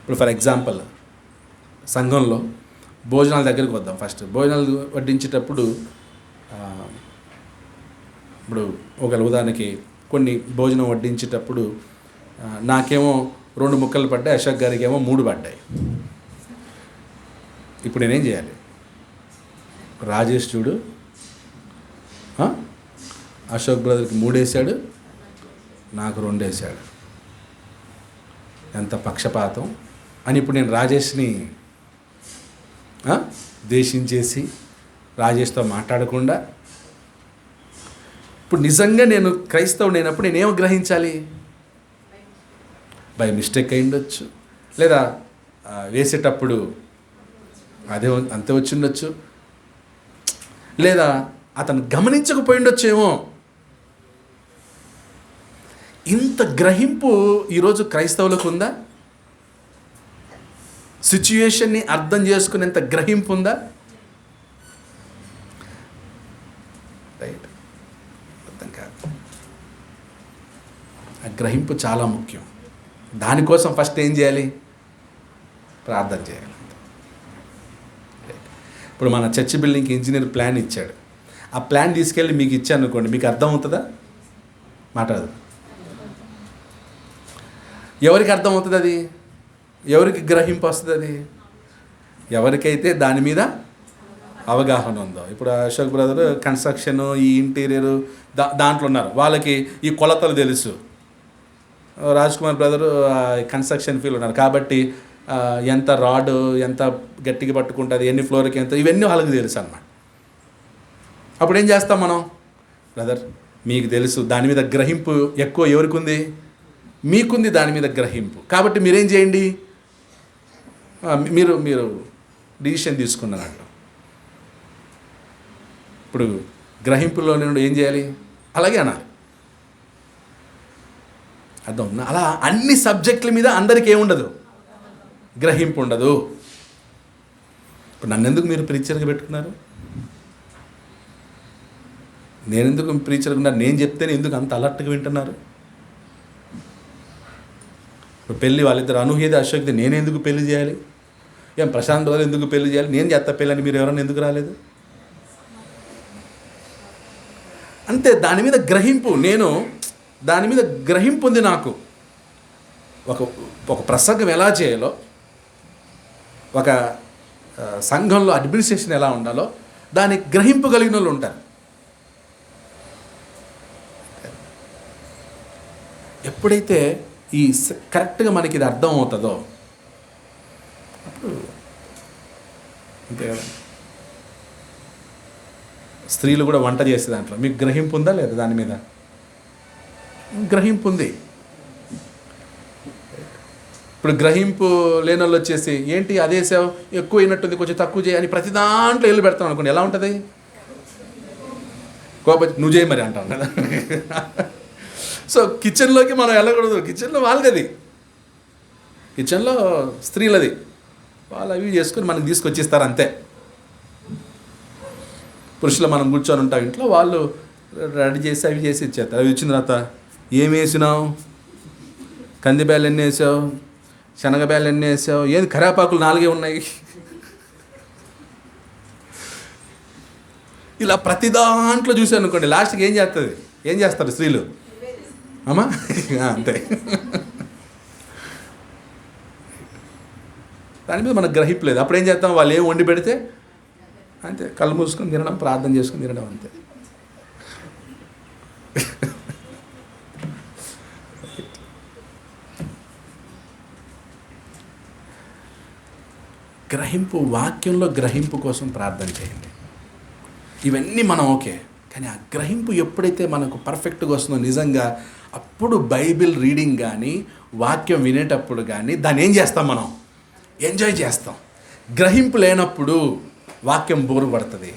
ఇప్పుడు ఫర్ ఎగ్జాంపుల్ సంఘంలో భోజనాల దగ్గరికి వద్దాం. ఫస్ట్ భోజనాలు వడ్డించేటప్పుడు ఇప్పుడు ఒక ఉదాహరణకి కొన్ని భోజనం వడ్డించేటప్పుడు నాకేమో 2 ముక్కలు పడ్డాయి, అశోక్ గారికి ఏమో 3 పడ్డాయి. ఇప్పుడు నేనేం చేయాలి? రాజేష్ చూడు, అశోక్ బ్రదర్కి 3 వేసాడు, నాకు 2 వేసాడు, ఎంత పక్షపాతం అని ఇప్పుడు నేను రాజేష్ని ద్వేషించేసి రాజేష్తో మాట్లాడకుండా, ఇప్పుడు నిజంగా నేను క్రైస్తవుడు అయినప్పుడు నేనేమో గ్రహించాలి? బై మిస్టేక్ అయి ఉండొచ్చు, లేదా వేసేటప్పుడు అదే అంతే వచ్చి ఉండొచ్చు, లేదా అతను గమనించకపోయి ఉండొచ్చేమో. ఇంత గ్రహింపు ఈరోజు క్రైస్తవులకు ఉందా? సిచ్యుయేషన్ని అర్థం చేసుకునేంత గ్రహింపు ఉందా? రైట్, అర్థం కాదు. ఆ గ్రహింపు చాలా ముఖ్యం. దానికోసం ఫస్ట్ ఏం చేయాలి? ప్రార్థన చేయాలి. ఇప్పుడు మన చర్చ్ బిల్డింగ్కి ఇంజనీర్ ప్లాన్ ఇచ్చాడు. ఆ ప్లాన్ తీసుకెళ్ళి మీకు ఇచ్చాను అనుకోండి, మీకు అర్థం అవుతుందా? మాట్లాడదు. ఎవరికి అర్థం అవుతుంది అది? ఎవరికి గ్రహింపు వస్తుంది అది? ఎవరికైతే దాని మీద అవగాహన ఉందో. ఇప్పుడు అశోక్ బ్రదర్ కన్స్ట్రక్షన్, ఈ ఇంటీరియరు దాంట్లో ఉన్నారు, వాళ్ళకి ఈ కొలతలు తెలుసు. Raj Kumar brother construction field ఉన్నారు కాబట్టి ఎంత రాడ్ ఎంత గట్టిగా పట్టుకుంటుంది, ఎన్ని ఫ్లోర్కి ఎంత, ఇవన్నీ వాళ్ళకి తెలుసు అన్నమాట. అప్పుడు ఏం చేస్తాం మనం? బ్రదర్ మీకు తెలుసు, దాని మీద గ్రహింపు ఎక్కువ ఎవరికి ఉంది? మీకుంది దాని మీద గ్రహింపు. కాబట్టి మీరేం చేయండి? మీరు మీరు డిసిషన్ తీసుకున్నట్టు. ఇప్పుడు గ్రహింపులో నుండి ఏం చేయాలి? అలాగే అనాలి. అర్థం ఉందా? అలా అన్ని సబ్జెక్టుల మీద అందరికీ ఏముండదు, గ్రహింపు ఉండదు. ఇప్పుడు నన్ను ఎందుకు మీరు ప్రీచర్గా పెట్టుకున్నారు? నేను ఎందుకు ప్రీచర్గా ఉన్నారు? నేను చెప్తేనే ఎందుకు అంత అలర్ట్గా వింటున్నారు? ఇప్పుడు పెళ్ళి వాళ్ళిద్దరు అనూహ్యది అశోక్ది నేను ఎందుకు పెళ్లి చేయాలి? ఏం ప్రశాంత్ బ్రదర్ ఎందుకు పెళ్లి చేయాలి? నేను చేస్తా పెళ్ళి అని మీరు ఎవరైనా ఎందుకు రాలేదు? అంతే, దాని మీద గ్రహింపు. నేను దాని మీద గ్రహింపు ఉంది నాకు. ఒక ప్రసంగం ఎలా చేయాలో, ఒక సంఘంలో అడ్మినిస్ట్రేషన్ ఎలా ఉండాలో దానికి గ్రహింపు కలిగిన వాళ్ళు ఉంటారు. ఎప్పుడైతే ఈ కరెక్ట్గా మనకి ఇది అర్థం అవుతుందో, అంతే కదా. స్త్రీలు కూడా వంట చేసే దాంట్లో మీకు గ్రహింపు ఉందా లేదా? దాని మీద గ్రహింపు ఉంది. ఇప్పుడు గ్రహింపు లేని వాళ్ళు వచ్చేసి ఏంటి అదే సేవ ఎక్కువ అయినట్టుంది, కొంచెం తక్కువ చేయని ప్రతి దాంట్లో ఇల్లు పెడతాం అనుకోండి, ఎలా ఉంటుంది? కోపచ్చి నువ్వు చేయి మరి అంటాం కదా. సో కిచెన్లోకి మనం వెళ్ళకూడదు. కిచెన్లో వాళ్ళది, కిచెన్లో స్త్రీలది, వాళ్ళు అవి చేసుకొని మనకి తీసుకొచ్చిస్తారు అంతే. పురుషులు మనం కూర్చొని ఉంటాం ఇంట్లో, వాళ్ళు రెడీ చేసి అవి చేసి ఇచ్చేస్తారు. అవి ఇచ్చిన తర్వాత ఏమి వేసినావు, కందిబ్యాలు ఎన్ని వేసావు, శనగబ్యాలు ఎన్ని వేసావు, ఏది కరేపాకులు 4 ఉన్నాయి. ఇలా ప్రతి దాంట్లో చూసాను అనుకోండి, లాస్ట్కి ఏం చేస్తారు స్త్రీలు? అమ్మా అంతే. దాని మీద మనకు గ్రహింపు లేదు. అప్పుడు ఏం చేస్తాం, వాళ్ళు ఏం వండి పెడితే అంతే కళ్ళు మూసుకొని తినడం, ప్రార్థన చేసుకొని తినడం అంతే. గ్రహింపు, వాక్యంలో గ్రహింపు కోసం ప్రార్థన చేయండి. ఇవన్నీ మనం ఓకే, కానీ ఆ గ్రహింపు ఎప్పుడైతే మనకు పర్ఫెక్ట్గా వస్తుందో నిజంగా, అప్పుడు బైబిల్ రీడింగ్ కానీ వాక్యం వినేటప్పుడు కానీ దాన్ని ఏం చేస్తాం, మనం ఎంజాయ్ చేస్తాం. గ్రహింపు లేనప్పుడు వాక్యం బోరు పడుతుంది.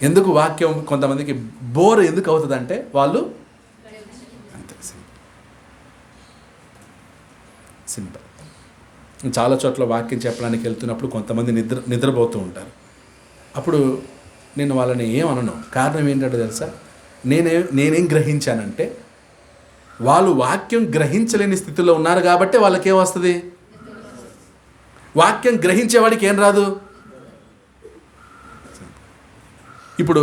ఎందుకు వాక్యం కొంతమందికి బోర్ ఎందుకు అవుతుంది అంటే వాళ్ళు అంతే సింపుల్. చాలా చోట్ల వాక్యం చెప్పడానికి వెళ్తున్నప్పుడు కొంతమంది నిద్రపోతూ ఉంటారు. అప్పుడు నేను వాళ్ళని ఏమనను. కారణం ఏంటంటే తెలుసా, నేనేం గ్రహించానంటే వాళ్ళు వాక్యం గ్రహించలేని స్థితిలో ఉన్నారు కాబట్టి వాళ్ళకేం వస్తుంది, వాక్యం గ్రహించేవాడికి ఏం రాదు. ఇప్పుడు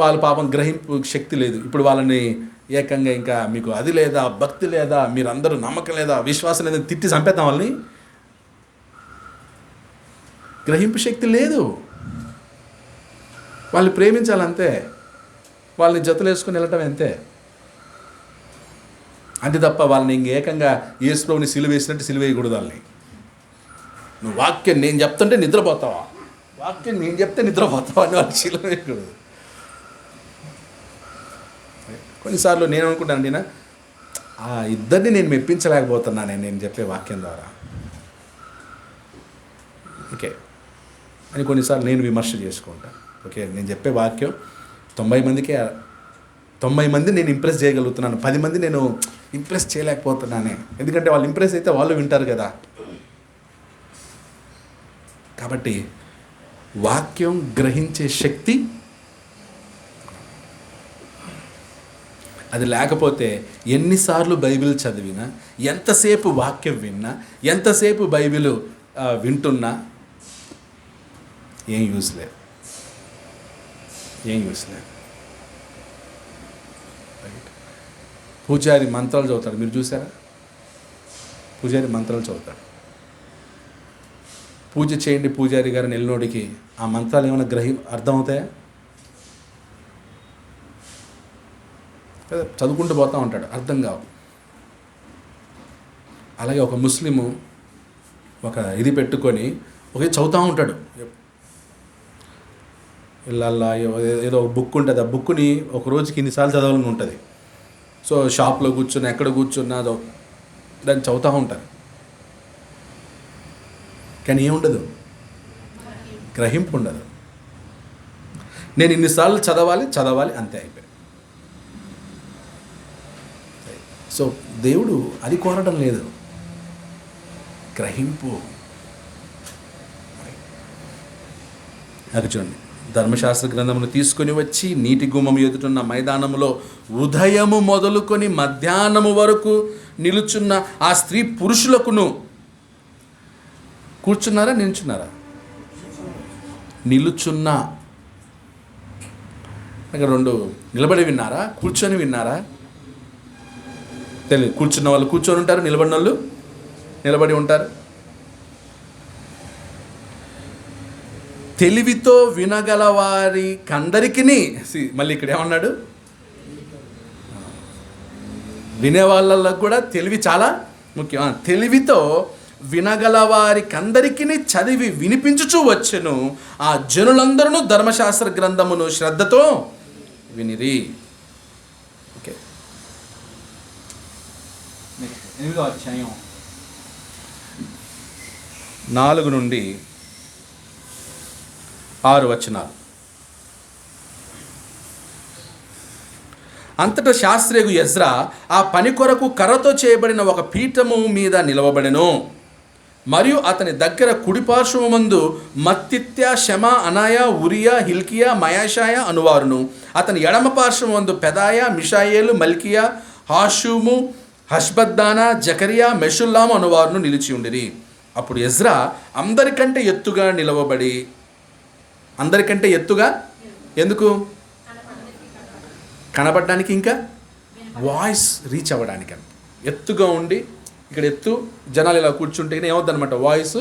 వాళ్ళ పాపం గ్రహింపు శక్తి లేదు. ఇప్పుడు వాళ్ళని ఏకంగా ఇంకా మీకు అది లేదా, భక్తి లేదా, మీరందరూ నమ్మకం లేదా, విశ్వాసం లేదా తిట్టి చంపేద్దాం వాళ్ళని. గ్రహింపు శక్తి లేదు. వాళ్ళు ప్రేమించాలంతే, వాళ్ళని జతలు వేసుకొని వెళ్ళటం అంతే. అంతే తప్ప వాళ్ళని ఏకంగా యేసుప్రభుని సిలువ వేసినట్టు సిలువ వేయకూడదు. వాళ్ళని నువ్వు వాక్యం నేను చెప్తుంటే నిద్రపోతావా, వాక్యం నేను చెప్తే నిద్రపోతావా అని వాళ్ళని సిలువ వేయకూడదు. కొన్నిసార్లు నేను అనుకుంటాను, నేను ఆ ఇద్దరిని నేను మెప్పించలేకపోతున్నాను నేను చెప్పే వాక్యం ద్వారా, ఓకే అని కొన్నిసార్లు నేను విమర్శ చేసుకుంటాను. ఓకే, నేను చెప్పే వాక్యం 90 మంది నేను ఇంప్రెస్ చేయగలుగుతున్నాను, 10 మంది నేను ఇంప్రెస్ చేయలేకపోతున్నానే. ఎందుకంటే వాళ్ళు ఇంప్రెస్ అయితే వాళ్ళు వింటారు కదా. కాబట్టి వాక్యం గ్రహించే శక్తి అది లేకపోతే ఎన్నిసార్లు బైబిల్ చదివినా, ఎంతసేపు వాక్యం విన్నా, ఎంతసేపు బైబిల్ వింటున్నా ఏం యూస్ లేదు. పూజారి మంత్రాలు చదువుతాడు, మీరు చూసారా? పూజారి మంత్రాలు చదువుతాడు. పూజ చేయండి పూజారి గారిని ఎల్లినోడికి ఆ మంత్రాలు ఏమైనా అర్థమవుతాయా? చదువుకుంటూ పోతూ ఉంటాడు, అర్థం కావు. అలాగే ఒక ముస్లిము ఒక ఇది పెట్టుకొని ఒకే చదువుతూ ఉంటాడు. ఇళ్ళల్లా ఏదో ఒక బుక్ ఉంటుంది, ఆ బుక్ని ఒక రోజుకి ఇన్నిసార్లు చదవాలని ఉంటుంది. సో షాప్లో కూర్చున్నా, ఎక్కడ కూర్చున్నా దాన్ని చదువుతూ ఉంటారు. కానీ ఏముండదు, గ్రహింపు ఉండదు. నేను ఇన్నిసార్లు చదవాలి అంతే, అయిపోయి. సో దేవుడు అది కోరడం లేదు, గ్రహింపు. అది చూడండి, ధర్మశాస్త్ర గ్రంథమును తీసుకొని వచ్చి నీటి గుమ్మం ఎదుటున్న మైదానములో ఉదయము మొదలుకొని మధ్యాహ్నము వరకు నిలుచున్న ఆ స్త్రీ పురుషులకును. కూర్చున్నారా, నిల్చున్నారా? నిలుచున్నా. ఇక్కడ 2 నిలబడి విన్నారా, కూర్చొని విన్నారా? తెలియదు. కూర్చున్న వాళ్ళు కూర్చొని ఉంటారు, నిలబడిన వాళ్ళు నిలబడి ఉంటారు. తెలివితో వినగల వారికి అందరికీ, మళ్ళీ ఇక్కడ ఏమన్నాడు, వినేవాళ్ళకు కూడా తెలివి చాలా ముఖ్యం. తెలివితో వినగల వారికందరికీ చదివి వినిపించుచూ వచ్చెను. ఆ జనులందరూ ధర్మశాస్త్ర గ్రంథమును శ్రద్ధతో వినిరి. ఓకే, నెక్స్ట్ 8వ అధ్యాయం 4 నుండి 6 వచనాలు. అంతటా శాస్త్రియగు ఎజ్రా ఆ పని కొరకు కర్రతో చేయబడిన ఒక పీఠము మీద నిలవబడెను. మరియు అతని దగ్గర కుడిపార్శ్వమందు మత్తిత్య, షమ, అనాయ, ఉరియా, హిల్కియా, మయాషాయ అనువారును, అతని ఎడమ పార్శ్వమందు పెదాయ, మిషాయేలు, మల్కియా, హాషుము, హష్బద్దానా, జకరియా, మెషుల్లాము అనువారును నిలిచి ఉండిరి. అప్పుడు ఎజ్రా అందరికంటే ఎత్తుగా నిలవబడి, అందరికంటే ఎత్తుగా ఎందుకు? కనబడడానికి, ఇంకా వాయిస్ రీచ్ అవ్వడానికి. ఎత్తుగా ఉండి, ఇక్కడ ఎత్తు జనాలు ఇలా కూర్చుంటే ఏమవుద్ది అనమాట, వాయిస్.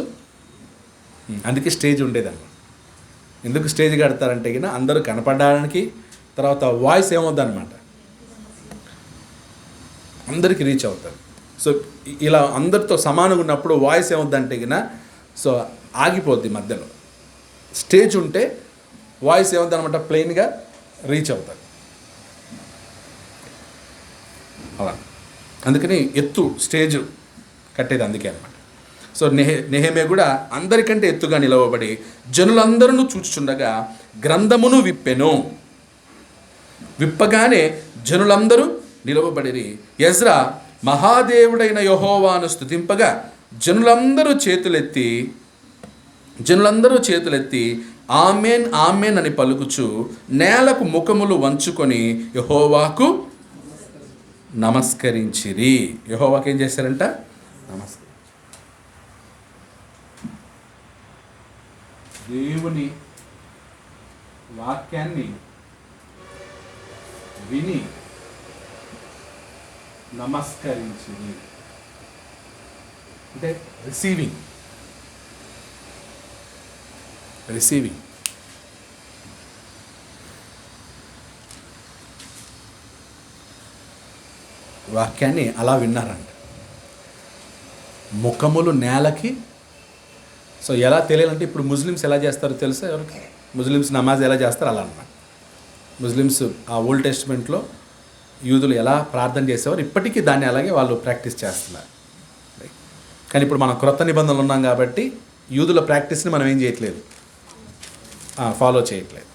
అందుకే స్టేజ్ ఉండేదన్నమాట. ఎందుకు స్టేజ్ కడతారంటే అందరూ కనపడడానికి, తర్వాత వాయిస్ ఏమవుద్ది అనమాట, అందరికీ రీచ్ అవుతారు. సో ఇలా అందరితో సమానంగా ఉన్నప్పుడు వాయిస్ ఏమవుద్దంటే సో ఆగిపోద్ది మధ్యలో. స్టేజ్ ఉంటే వాయిస్ ఏమవుద్ది అనమాట, ప్లెయిన్గా రీచ్ అవుతారు. అలా అందుకని ఎత్తు స్టేజ్ కట్టేది అందుకే అనమాట. సో నెహెమ్యా కూడా అందరికంటే ఎత్తుగా నిలవబడి జనులందరూ చూచుచుండగా గ్రంథమును విప్పెను. విప్పగానే జనులందరూ నిలవబడిరి. ఎజ్రా మహాదేవుడైన యెహోవాను స్తుతింపగా జనులందరూ చేతులెత్తి ఆమెన్ ఆమెన్ అని పలుకుచు నేలకు ముఖములు వంచుకొని యెహోవాకు నమస్కరించిరి. యెహోవాకి ఏం చేశారంట? నమస్కారం. దేవుని వాక్యాన్ని విని నమస్కరించింది అంటే రిసీవింగ్. వాక్యాన్ని అలా విన్నారంట. ముఖములు నేలకి. సో ఎలా తెలియాలంటే ఇప్పుడు ముస్లిమ్స్ ఎలా చేస్తారో తెలుసా ఎవరికి? ముస్లిమ్స్ నమాజ్ ఎలా చేస్తారో అలా అన్నమాట. ముస్లిమ్స్ ఆ ఓల్డ్ టెస్ట్మెంట్లో యూదులు ఎలా ప్రార్థన చేసేవారు ఇప్పటికీ దాన్ని అలాగే వాళ్ళు ప్రాక్టీస్ చేస్తున్నారు. కానీ ఇప్పుడు మనం క్రొత్త నిబంధనలు ఉన్నాం కాబట్టి యూదుల ప్రాక్టీస్ని మనం ఏం చేయట్లేదు, ఫాలో చేయట్లేదు.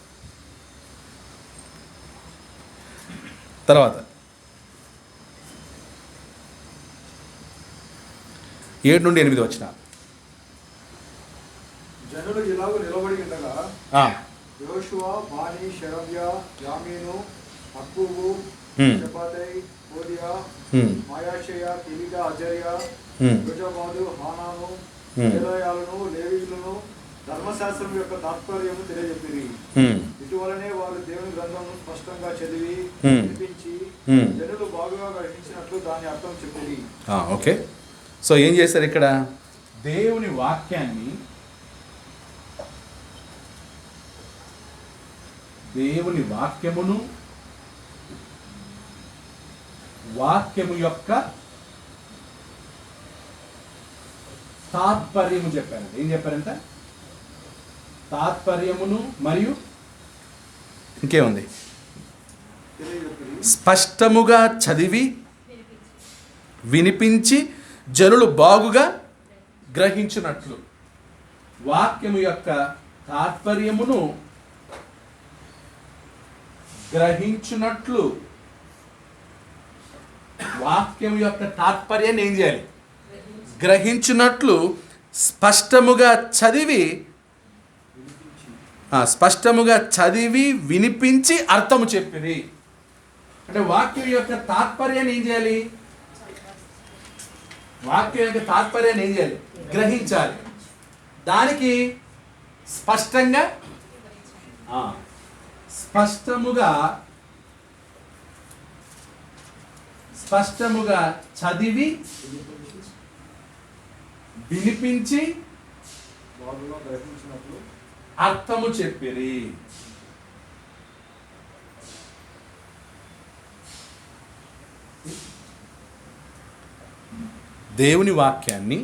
తర్వాత 7 నుండి 8 వచ్చిన జనులు ఇలాగ నిలబడి ఉండగా యోషువ, బాని, షెరబ్య, యామీను, అక్కూబు, షెఫాతై, హోదియా, మాయాషయ, కెలిగా, అజర్యా, యోజబాదు, హానాను, ఏలాయాలను, లేవీయులను ధర్మశాస్త్రం యొక్క తాత్పర్యము తెలియజెప్పిరి. ఇటువలనే వారు దేవుని గ్రంథమును స్పష్టంగా చదివి వినిపించి జనులు బాగుగా గ్రహించినట్లు దాని అర్థం చెప్పిరి. ఓకే. సో ఏం చేశారు ఇక్కడ? దేవుని వాక్యాన్ని, దేవుని వాక్యమును, వాక్యము యొక్క తాత్పర్యము చెప్పారంట. ఏం చెప్పారంట? తాత్పర్యమును మరియు ఇంకేముంది? స్పష్టముగా చదివి వినిపించి జనులు బాగుగా గ్రహించినట్లు. వాక్యము యొక్క తాత్పర్యమును గ్రహించినట్లు. వాక్యం యొక్క తాత్పర్యాన్ని ఏం చేయాలి? గ్రహించినట్లు స్పష్టముగా చదివి వినిపించి అర్థము చెప్పిరి. అంటే వాక్యం యొక్క తాత్పర్యాన్ని ఏం చేయాలి? వాక్యం యొక్క తాత్పర్యాన్ని ఏం చేయాలి? గ్రహించాలి. దానికి స్పష్టముగా చదివి వినిపించి బాగుగా గ్రహించినట్లు అర్థము చెప్పిరి. దేవుని వాక్యాన్ని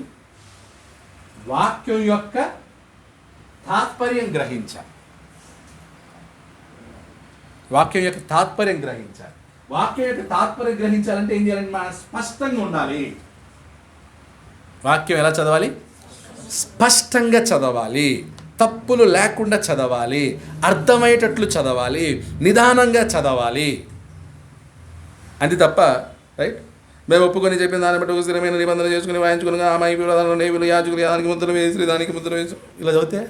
వాక్యం యొక్క తాత్పర్యం గ్రహించాలి. వాక్యం యొక్క తాత్పర్యం గ్రహించాలి. వాక్యం యొక్క తాత్పర్యం గ్రహించాలంటే ఏం చేయాలంటే మనం స్పష్టంగా ఉండాలి. వాక్యం ఎలా చదవాలి? స్పష్టంగా చదవాలి, తప్పులు లేకుండా చదవాలి, అర్థమయ్యేటట్లు చదవాలి, నిదానంగా చదవాలి. అది తప్ప రైట్ మేము ఒప్పుకొని చెప్పిన దాన్ని బట్టి ఒక స్థిరమైన నిబంధన చేసుకుని వాయించుకుని అమ్మాయి నేవులు యాజకులు దానికి ముద్ర వేసి దానికి ముద్ర వేసి ఇలా చదివితే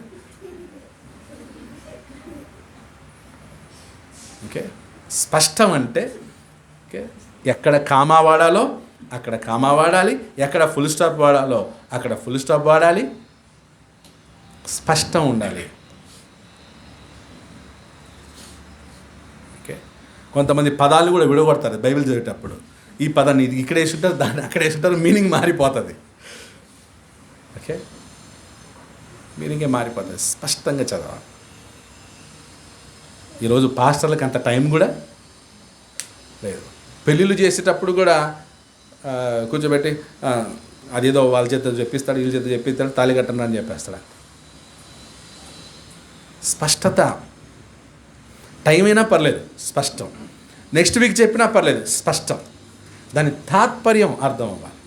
ఓకే. స్పష్టం అంటే ఓకే, ఎక్కడ కామా వాడాలో అక్కడ కామా వాడాలి, ఎక్కడ ఫుల్ స్టాప్ వాడాలో అక్కడ ఫుల్ స్టాప్ వాడాలి. స్పష్టం ఉండాలి. ఓకే. కొంతమంది పదాలు కూడా విడగొడతారు బైబిల్ చదివేటప్పుడు. ఈ పదాన్ని ఇక్కడ వేసుంటారు, దాన్ని అక్కడ వేసుంటారు, మీనింగ్ మారిపోతుంది. ఓకే, మీనింగే మారిపోతుంది. స్పష్టంగా చదవాలి. ఈరోజు పాస్టర్లకు అంత టైం కూడా లేదు. పెళ్ళిళ్ళు చేసేటప్పుడు కూడా కూర్చోబెట్టి అదేదో వాళ్ళ చేత చెప్పిస్తాడు, వీళ్ళ చేత చెప్పిస్తాడు, తాళి కట్టండి అని చెప్పేస్తాడు. స్పష్టత. టైం అయినా పర్లేదు, స్పష్టం. నెక్స్ట్ వీక్ చెప్పినా పర్లేదు, స్పష్టం. దాని తాత్పర్యం అర్థం అవ్వాలి.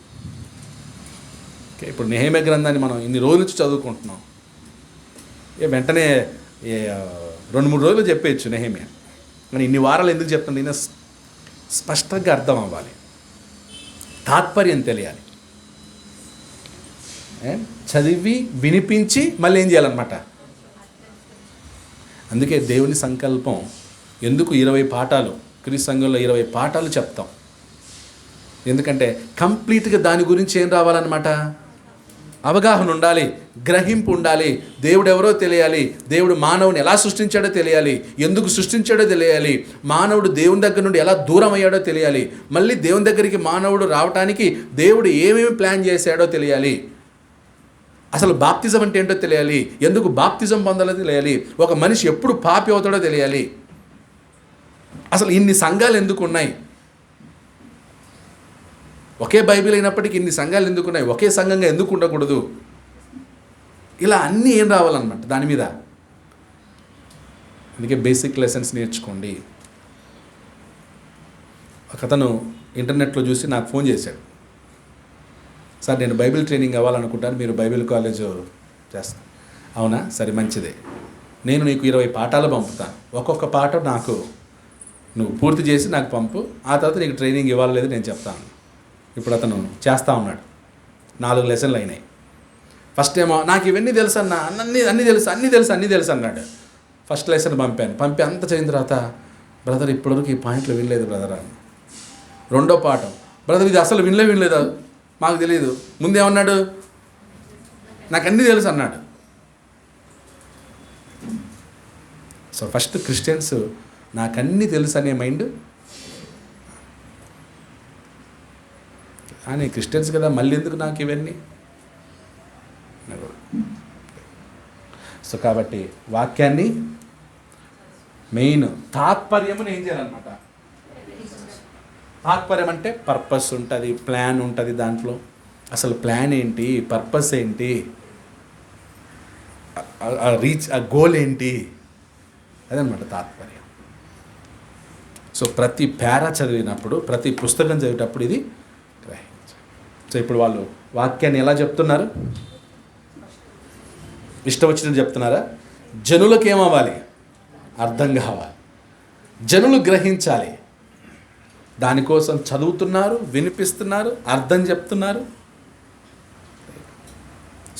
ఓకే. ఇప్పుడు నెహెమ్యా గ్రంథాన్ని మనం ఇన్ని రోజుల నుంచి చదువుకుంటున్నాం. వెంటనే 2-3 రోజులు చెప్పేయచ్చు నెహెమ్యా, కానీ ఇన్ని వారాలు ఎందుకు చెప్తాను? నేను స్పష్టంగా అర్థం అవ్వాలి, తాత్పర్యం తెలియాలి. చదివి వినిపించి మళ్ళీ ఏం చేయాలన్నమాట. అందుకే దేవుని సంకల్పం ఎందుకు 20 పాఠాలు, క్రీస్తు సంఘంలో 20 పాఠాలు చెప్తాం. ఎందుకంటే కంప్లీట్గా దాని గురించి ఏం రావాలన్నమాట, అవగాహన ఉండాలి, గ్రహింపు ఉండాలి. దేవుడు ఎవరో తెలియాలి, దేవుడు మానవుని ఎలా సృష్టించాడో తెలియాలి, ఎందుకు సృష్టించాడో తెలియాలి, మానవుడు దేవుని దగ్గర నుండి ఎలా దూరం అయ్యాడో తెలియాలి, మళ్ళీ దేవుని దగ్గరికి మానవుడు రావటానికి దేవుడు ఏమేమి ప్లాన్ చేశాడో తెలియాలి, అసలు బాప్తిజం అంటే ఏంటో తెలియాలి, ఎందుకు బాప్తిజం పొందాలో తెలియాలి, ఒక మనిషి ఎప్పుడు పాపి అవుతాడో తెలియాలి, అసలు ఇన్ని సంఘాలు ఎందుకు ఉన్నాయి, ఒకే బైబిల్ అయినప్పటికీ ఇన్ని సంఘాలు ఎందుకు ఉన్నాయి, ఒకే సంఘంగా ఎందుకు ఉండకూడదు, ఇలా అన్నీ ఏం రావాలన్నమాట దాని మీద. అందుకే బేసిక్ లెసన్స్ నేర్చుకోండి. ఒకతను ఇంటర్నెట్లో చూసి నాకు ఫోన్ చేశాడు, సార్ నేను బైబిల్ ట్రైనింగ్ అవ్వాలనుకుంటాను, మీరు బైబిల్ కాలేజ్ చేస్తాను. అవునా, సరే మంచిదే, నేను నీకు 20 పాఠాలు పంపుతాను, ఒక్కొక్క పాఠం నాకు నువ్వు పూర్తి చేసి నాకు పంపు, ఆ తర్వాత నీకు ట్రైనింగ్ ఇవ్వాలి లేదు నేను చెప్తాను. ఇప్పుడు అతను చేస్తూ ఉన్నాడు. 4 లెసన్లు అయినాయి. ఫస్ట్ ఏమో నాకు ఇవన్నీ తెలుసు అన్న, అన్నీ తెలుసు అన్నాడు. ఫస్ట్ లెసన్ పంపి అంత చేయిన తర్వాత, బ్రదర్ ఇప్పటివరకు ఈ పాయింట్లు వినలేదు బ్రదర్ అని. రెండో పాఠం, బ్రదర్ ఇది అసలు వినలేదు, మాకు తెలియదు. ముందేమన్నాడు, నాకు అన్నీ తెలుసు అన్నాడు. సో ఫస్ట్ క్రిస్టియన్స్ నాకన్నీ తెలుసు అనే మైండ్. కానీ క్రిస్టియన్స్ కదా, మళ్ళీ ఎందుకు నాకు ఇవన్నీ. సో కాబట్టి వాక్యాన్ని మెయిన్ తాత్పర్యమును ఏం చేయాలన్నమాట. తాత్పర్యం అంటే పర్పస్ ఉంటుంది, ప్లాన్ ఉంటుంది. దాంట్లో అసలు ప్లాన్ ఏంటి, పర్పస్ ఏంటి, ఆ గోల్ ఏంటి, అదనమాట తాత్పర్యం. సో ప్రతి పేరా చదివినప్పుడు, ప్రతి పుస్తకం చదివేటప్పుడు ఇది గ్రహించాలి. సో ఇప్పుడు వాళ్ళు వాక్యాన్ని ఎలా చెప్తున్నారు, ఇష్టం వచ్చినట్టు చెప్తున్నారా? జనులకు ఏమవ్వాలి, అర్థం కావాలి, జనులు గ్రహించాలి. దానికోసం చదువుతున్నారు, వినిపిస్తున్నారు, అర్థం చెప్తున్నారు.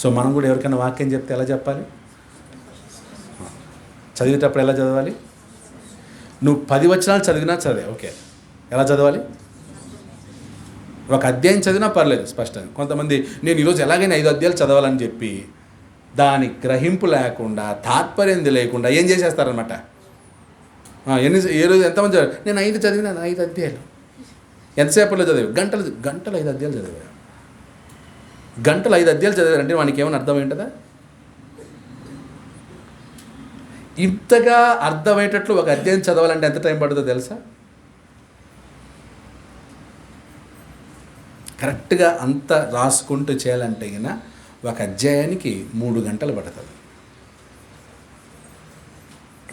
సో మనం కూడా ఎవరికైనా వాక్యం చెప్తే ఎలా చెప్పాలి, చదివేటప్పుడు ఎలా చదవాలి? నువ్వు 10 వచనాలు చదివినా చదివే ఓకే, ఎలా చదవాలి? ఒక అధ్యాయం చదివినా పర్లేదు స్పష్టంగా. కొంతమంది నేను ఈరోజు ఎలాగైనా 5 అధ్యాయాలు చదవాలని చెప్పి దాని గ్రహింపు లేకుండా, తాత్పర్యం లేకుండా ఏం చేసేస్తారనమాట. ఏ రోజు ఎంతమంది చదివారు, నేను 5 చదివినాను, 5 అధ్యాయాలు ఎంతసేపట్లో చదివారు, గంటలు 5 అధ్యాయాలు చదివారు. గంటలు 5 అధ్యాయాలు చదివారంటే వానికి ఏమైనా అర్థం ఏంటదా? ఇంతగా అర్థమయ్యేటట్లు ఒక అధ్యాయం చదవాలంటే ఎంత టైం పడుతుందో తెలుసా? కరెక్ట్గా అంత రాసుకుంటూ చేయాలంటే అయినా ఒక అధ్యాయానికి 3 గంటలు పడుతుంది.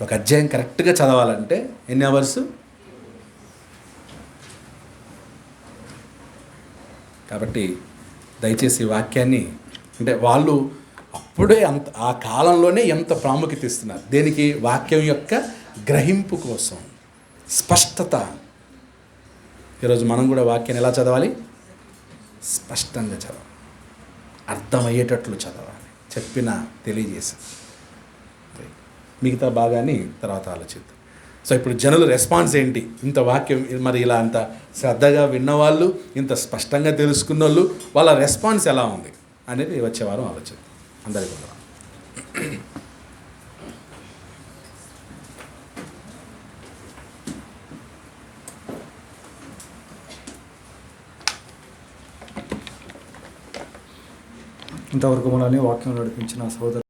ఒక అధ్యాయం కరెక్ట్గా చదవాలంటే ఎన్ని అవర్స్? కాబట్టి దయచేసి ఈ వాక్యాన్ని, అంటే వాళ్ళు అప్పుడే ఆ కాలంలోనే ఎంత ప్రాముఖ్యత ఇస్తున్నారు దేనికి? వాక్యం యొక్క గ్రహింపు కోసం, స్పష్టత. ఈరోజు మనం కూడా వాక్యాన్ని ఎలా చదవాలి? స్పష్టంగా చదవాలి, అర్థమయ్యేటట్లు చదవాలి, చెప్పిన తెలియజేసి. మిగతా భాగాన్ని తర్వాత ఆలోచిద్దాం. సో ఇప్పుడు జనుల రెస్పాన్స్ ఏంటి? ఇంత వాక్యం మరి ఇలా అంత శ్రద్ధగా విన్నవాళ్ళు, ఇంత స్పష్టంగా తెలుసుకున్న వాళ్ళు, వాళ్ళ రెస్పాన్స్ ఎలా ఉంది అనేది వచ్చే వారం ఆలోచిద్దాం. అందరికీ వందనాలు. ఇంతవరకు మనల్ని వాక్యం నడిపించిన సహోదరు